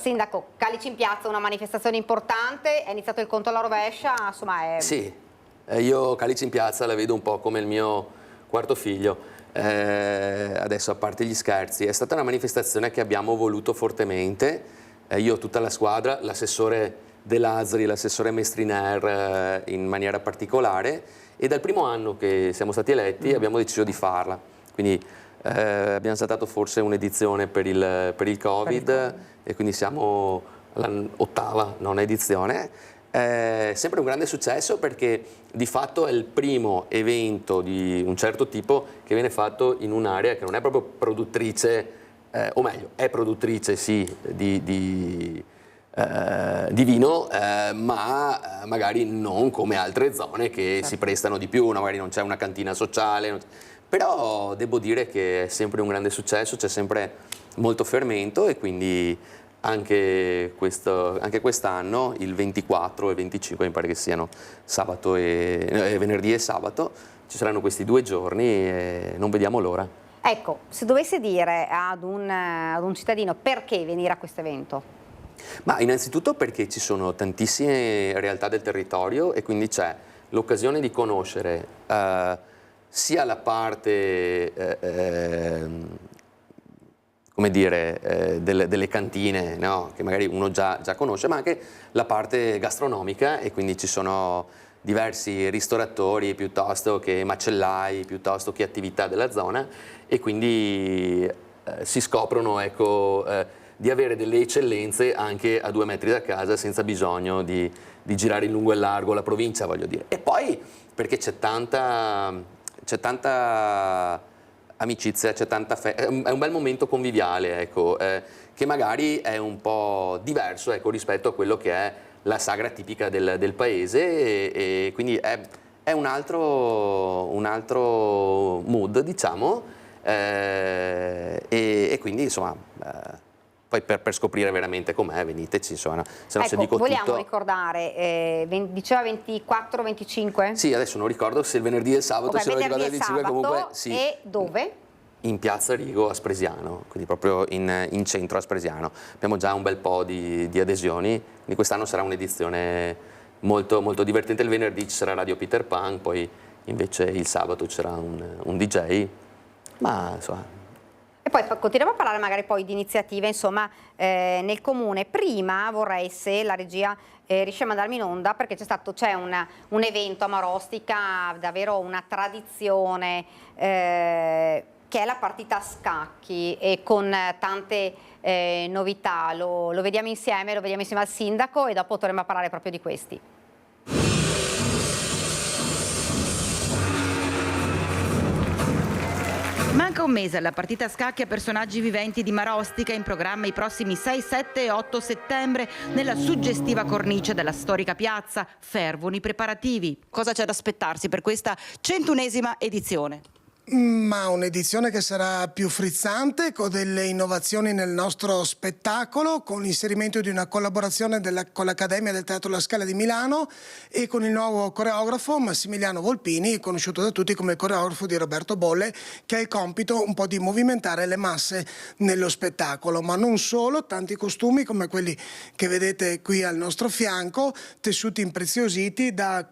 [SPEAKER 1] Sindaco, calici in piazza, una manifestazione importante, è iniziato il conto alla rovescia, insomma è...
[SPEAKER 22] Sì, io calici in piazza la vedo un po' come il mio quarto figlio. Adesso, a parte gli scherzi, è stata una manifestazione che abbiamo voluto fortemente, io, tutta la squadra, l'assessore De Lazzari, l'assessore Mestriner in maniera particolare, e dal primo anno che siamo stati eletti abbiamo deciso di farla. Quindi abbiamo saltato forse un'edizione per il Covid, e quindi siamo all'8ª, non edizione. Sempre un grande successo, perché di fatto è il primo evento di un certo tipo che viene fatto in un'area che non è proprio produttrice, o meglio, è produttrice sì di vino, ma magari non come altre zone che si prestano di più, magari non c'è una cantina sociale, però devo dire che è sempre un grande successo, c'è sempre molto fermento, e quindi anche quest'anno, il 24 e 25, mi pare che siano sabato e venerdì e sabato, ci saranno questi 2 giorni e non vediamo l'ora.
[SPEAKER 1] Ecco, se dovesse dire ad un cittadino perché venire a questo evento?
[SPEAKER 22] Ma innanzitutto perché ci sono tantissime realtà del territorio, e quindi c'è l'occasione di conoscere sia la parte come dire, delle cantine, no? Che magari uno già conosce, ma anche la parte gastronomica, e quindi ci sono diversi ristoratori piuttosto che macellai, piuttosto che attività della zona, e quindi si scoprono, ecco, di avere delle eccellenze anche a 2 metri da casa, senza bisogno di girare in lungo e largo la provincia, voglio dire. E poi perché c'è tanta amicizia, è un bel momento conviviale, ecco, che magari è un po' diverso, ecco, rispetto a quello che è la sagra tipica del paese, e quindi è un altro mood, diciamo, e quindi insomma... Poi per scoprire veramente com'è, veniteci, insomma, se no, se dico
[SPEAKER 1] vogliamo ricordare, diceva 24-25?
[SPEAKER 22] Sì, adesso non ricordo se il venerdì e il sabato, se lo ricordo il 25, comunque sì.
[SPEAKER 1] E dove?
[SPEAKER 22] In Piazza Rigo a Spresiano, quindi proprio in centro a Spresiano. Abbiamo già un bel po' di adesioni, quindi quest'anno sarà un'edizione molto, molto divertente. Il venerdì ci sarà Radio Peter Pan, poi invece il sabato c'era un DJ, Ma insomma...
[SPEAKER 1] E poi continuiamo a parlare magari poi di iniziative, insomma, nel comune. Prima vorrei, se la regia riesce a mandarmi in onda, perché c'è un evento a Marostica, davvero una tradizione, che è la partita a scacchi, e con tante novità. Lo vediamo insieme al sindaco, e dopo torniamo a parlare proprio di questi.
[SPEAKER 16] Manca un mese alla partita a scacchi a personaggi viventi di Marostica, in programma i prossimi 6, 7 e 8 settembre nella suggestiva cornice della storica piazza. Fervono i preparativi. Cosa c'è da aspettarsi per questa 101esima edizione?
[SPEAKER 3] Ma un'edizione che sarà più frizzante, con delle innovazioni nel nostro spettacolo, con l'inserimento di una collaborazione con l'Accademia del Teatro La Scala di Milano e con il nuovo coreografo Massimiliano Volpini, conosciuto da tutti come il coreografo di Roberto Bolle, che ha il compito un po' di movimentare le masse nello spettacolo. Ma non solo, tanti costumi come quelli che vedete qui al nostro fianco, tessuti impreziositi da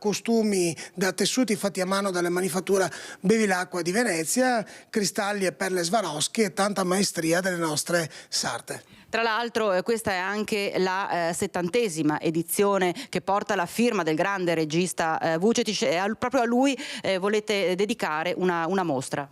[SPEAKER 3] tessuti fatti a mano dalla manifattura Bevilacqua di Venezia, cristalli e perle Swarovski e tanta maestria delle nostre sarte.
[SPEAKER 16] Tra l'altro questa è anche la 70esima edizione che porta la firma del grande regista Vucetich, e proprio a lui volete dedicare una mostra.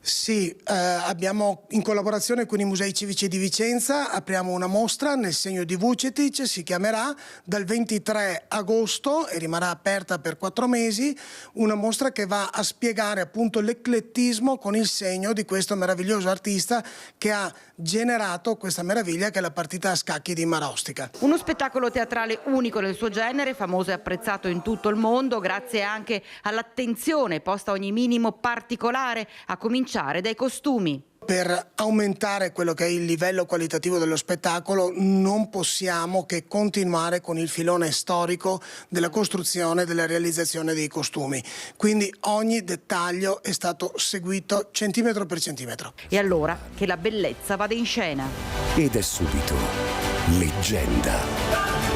[SPEAKER 3] Sì, abbiamo in collaborazione con i Musei Civici di Vicenza, apriamo una mostra nel segno di Vucetich, si chiamerà dal 23 agosto e rimarrà aperta per 4 mesi, una mostra che va a spiegare appunto l'eclettismo con il segno di questo meraviglioso artista che ha generato questa meraviglia che è la partita a scacchi di Marostica.
[SPEAKER 16] Uno spettacolo teatrale unico nel suo genere, famoso e apprezzato in tutto il mondo, grazie anche all'attenzione posta a ogni minimo particolare, a cominciare dai costumi.
[SPEAKER 3] Per aumentare quello che è il livello qualitativo dello spettacolo non possiamo che continuare con il filone storico della costruzione e della realizzazione dei costumi. Quindi ogni dettaglio è stato seguito centimetro per centimetro.
[SPEAKER 16] E allora che la bellezza vada in scena.
[SPEAKER 4] Ed è subito leggenda.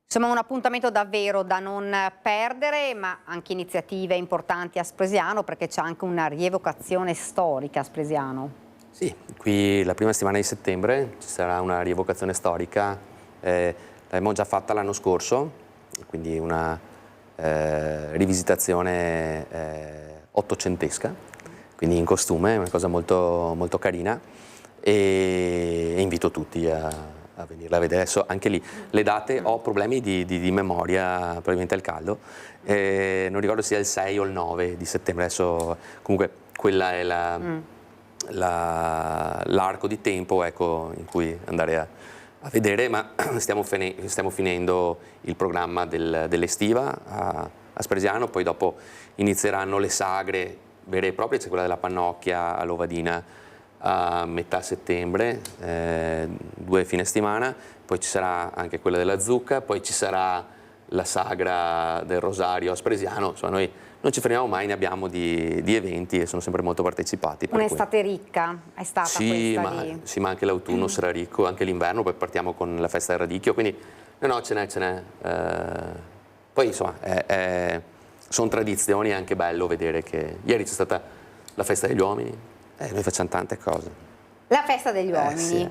[SPEAKER 1] Insomma, un appuntamento davvero da non perdere, ma anche iniziative importanti a Spresiano, perché c'è anche una rievocazione storica a Spresiano.
[SPEAKER 22] Sì, qui la prima settimana di settembre ci sarà una rievocazione storica, l'abbiamo già fatta l'anno scorso, quindi una rivisitazione ottocentesca, quindi in costume, una cosa molto, molto carina, e invito tutti a venirla a vedere. Adesso anche lì le date ho problemi di memoria, probabilmente al caldo, non ricordo se sia il 6 o il 9 di settembre, adesso comunque quella è l'arco di tempo, ecco, in cui andare a vedere, ma stiamo finendo il programma dell'estiva a Spresiano, poi dopo inizieranno le sagre vere e proprie, c'è quella della Pannocchia a Lovadina a metà settembre, 2 fine settimana, poi ci sarà anche quella della Zucca, poi ci sarà la sagra del Rosario a Spresiano. Insomma, noi non ci fermiamo mai, ne abbiamo di eventi e sono sempre molto partecipati.
[SPEAKER 1] Un'estate ricca è stata questa lì.
[SPEAKER 22] Sì, ma anche l'autunno sarà ricco, anche l'inverno, poi partiamo con la festa del radicchio, quindi no, ce n'è. Poi insomma, sono tradizioni, è anche bello vedere che ieri c'è stata la festa degli uomini. Noi facciamo tante cose.
[SPEAKER 1] La festa degli uomini.
[SPEAKER 22] Sì.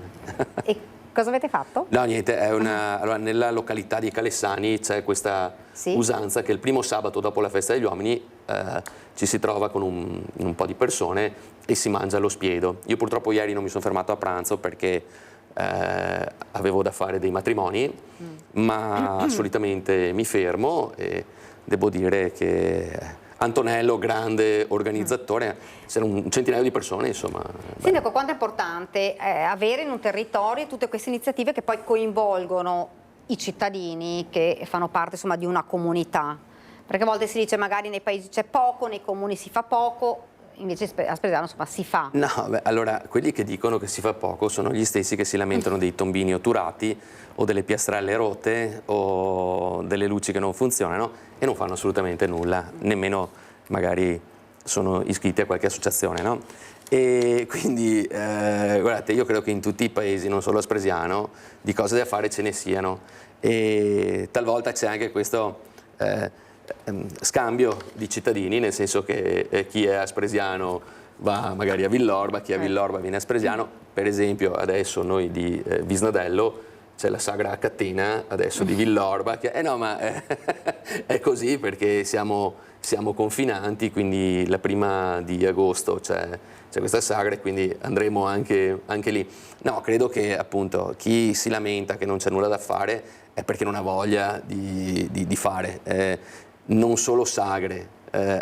[SPEAKER 1] E cosa avete fatto?
[SPEAKER 22] No, niente, allora, nella località di Calessani c'è questa usanza che il primo sabato dopo la festa degli uomini ci si trova con un po' di persone e si mangia allo spiedo. Io purtroppo ieri non mi sono fermato a pranzo perché avevo da fare dei matrimoni, ma solitamente mi fermo e devo dire che Antonello, grande organizzatore, c'era un centinaio di persone, insomma.
[SPEAKER 1] Sindaco, quanto è importante avere in un territorio tutte queste iniziative che poi coinvolgono i cittadini che fanno parte, insomma, di una comunità? Perché a volte si dice magari nei paesi c'è poco, nei comuni si fa poco, invece a Spresiano, insomma, si fa.
[SPEAKER 22] No, beh, allora quelli che dicono che si fa poco sono gli stessi che si lamentano dei tombini otturati o delle piastrelle rotte o delle luci che non funzionano e non fanno assolutamente nulla, nemmeno magari sono iscritti a qualche associazione, no? E quindi guardate, io credo che in tutti i paesi, non solo a Spresiano, di cose da fare ce ne siano, e talvolta c'è anche questo scambio di cittadini, nel senso che chi è aspresiano va magari a Villorba, chi è a Villorba viene a Spresiano. Per esempio adesso noi di Visnadello c'è la sagra a catena adesso di Villorba, che è così perché siamo confinanti, quindi la prima di agosto c'è questa sagra e quindi andremo anche lì. No, credo che appunto chi si lamenta che non c'è nulla da fare è perché non ha voglia di fare, non solo sagre,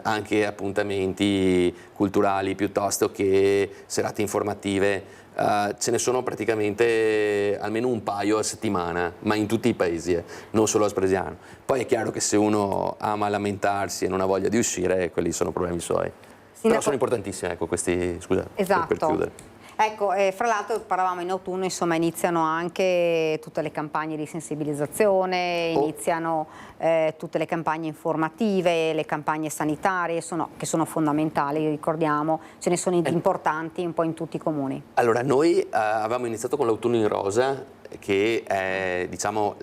[SPEAKER 22] anche appuntamenti culturali piuttosto che serate informative. Ce ne sono praticamente almeno un paio a settimana, ma in tutti i paesi, non solo a Spresiano. Poi è chiaro che se uno ama lamentarsi e non ha voglia di uscire, quelli sono problemi suoi. Però sono importantissimi, ecco, questi, scusa, per chiudere.
[SPEAKER 1] Ecco, fra l'altro parlavamo in autunno, insomma iniziano anche tutte le campagne di sensibilizzazione, iniziano tutte le campagne informative, le campagne sanitarie che sono fondamentali, ricordiamo, ce ne sono importanti un po' in tutti i comuni.
[SPEAKER 22] Allora, noi avevamo iniziato con l'autunno in rosa, che è diciamo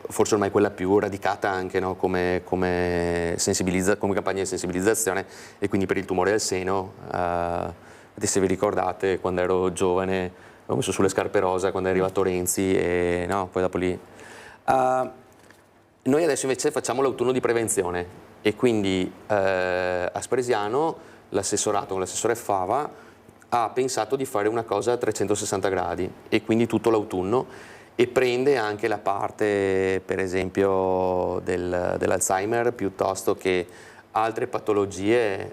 [SPEAKER 22] forse ormai quella più radicata anche, no? come campagna di sensibilizzazione, e quindi per il tumore al seno. Se vi ricordate, quando ero giovane ho messo sulle scarpe rosa quando è arrivato Renzi e no, poi dopo lì. Noi adesso invece facciamo l'autunno di prevenzione e quindi a Spresiano l'assessorato con l'assessore Fava ha pensato di fare una cosa a 360 gradi e quindi tutto l'autunno, e prende anche la parte, per esempio, dell'Alzheimer piuttosto che altre patologie.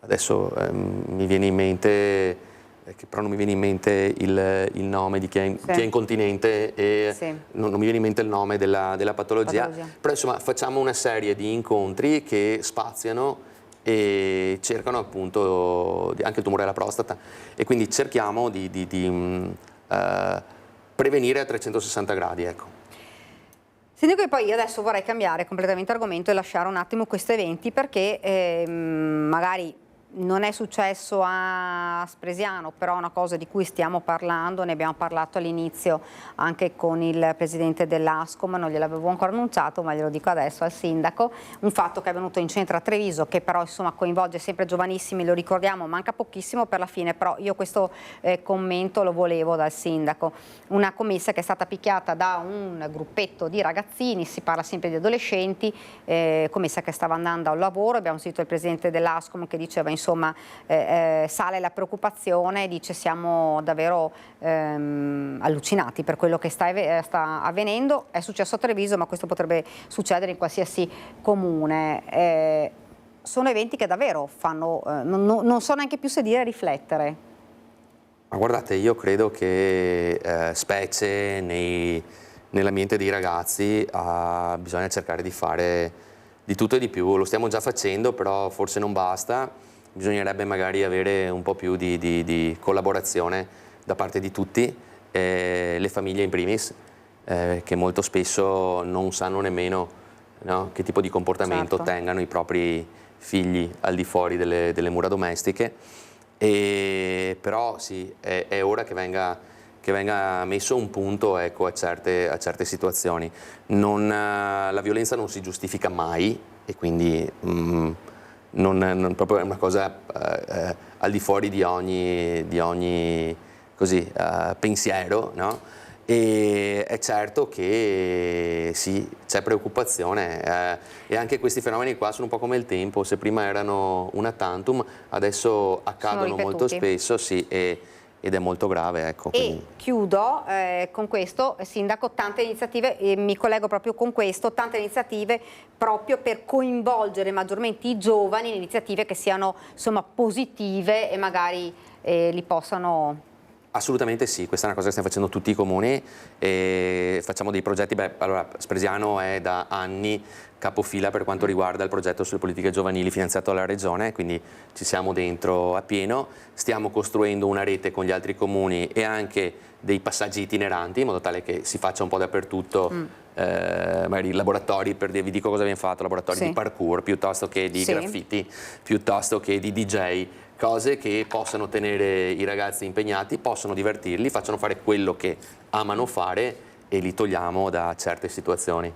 [SPEAKER 22] Adesso mi viene in mente, però non mi viene in mente il nome di chi è incontinente e non mi viene in mente il nome della patologia. Però insomma facciamo una serie di incontri che spaziano e cercano appunto anche il tumore alla prostata, e quindi cerchiamo di prevenire a 360 gradi, ecco.
[SPEAKER 1] Sindaco, e poi io adesso vorrei cambiare completamente argomento e lasciare un attimo questi eventi, perché magari non è successo a Spresiano, però è una cosa di cui stiamo parlando, ne abbiamo parlato all'inizio anche con il presidente dell'Ascom, non gliel'avevo ancora annunciato ma glielo dico adesso al sindaco, un fatto che è avvenuto in centro a Treviso, che però insomma coinvolge sempre giovanissimi, lo ricordiamo, manca pochissimo per la fine, però io questo commento lo volevo dal sindaco. Una commessa che è stata picchiata da un gruppetto di ragazzini, si parla sempre di adolescenti, commessa che stava andando al lavoro, abbiamo sentito il presidente dell'Ascom che diceva insomma sale la preoccupazione, dice siamo davvero allucinati per quello che sta avvenendo, è successo a Treviso ma questo potrebbe succedere in qualsiasi comune. Sono eventi che davvero fanno, non so neanche più se dire riflettere.
[SPEAKER 22] Ma guardate, io credo che specie nell'ambiente dei ragazzi bisogna cercare di fare di tutto e di più, lo stiamo già facendo però forse non basta. Bisognerebbe magari avere un po' più di collaborazione da parte di tutti, le famiglie in primis, che molto spesso non sanno nemmeno, no, che tipo di comportamento tengano i propri figli al di fuori delle mura domestiche. Però sì, è ora che venga messo un punto, ecco, a certe situazioni. La violenza non si giustifica mai e quindi non proprio è una cosa al di fuori di ogni così, pensiero, no? E è certo che sì, c'è preoccupazione e anche questi fenomeni qua sono un po' come il tempo, se prima erano una tantum adesso accadono molto spesso, sì, ed è molto grave, ecco.
[SPEAKER 1] E chiudo con questo, sindaco, tante iniziative, e mi collego proprio con questo, tante iniziative proprio per coinvolgere maggiormente i giovani in iniziative che siano insomma positive e magari li possano...
[SPEAKER 22] Assolutamente sì, questa è una cosa che stiamo facendo tutti i comuni e facciamo dei progetti. Allora, Spresiano è da anni capofila per quanto riguarda il progetto sulle politiche giovanili finanziato dalla Regione, quindi ci siamo dentro a pieno, stiamo costruendo una rete con gli altri comuni e anche dei passaggi itineranti in modo tale che si faccia un po' dappertutto, magari laboratori, vi dico cosa abbiamo fatto, laboratori di parkour piuttosto che di graffiti, piuttosto che di DJ, cose che possano tenere i ragazzi impegnati, possono divertirli, facciano fare quello che amano fare e li togliamo da certe situazioni.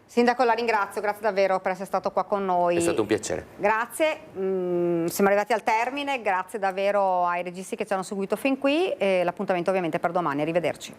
[SPEAKER 1] Sindaco, la ringrazio, grazie davvero per essere stato qua con noi.
[SPEAKER 22] È stato un piacere.
[SPEAKER 1] Grazie, siamo arrivati al termine, grazie davvero ai registi che ci hanno seguito fin qui e l'appuntamento ovviamente per domani, arrivederci.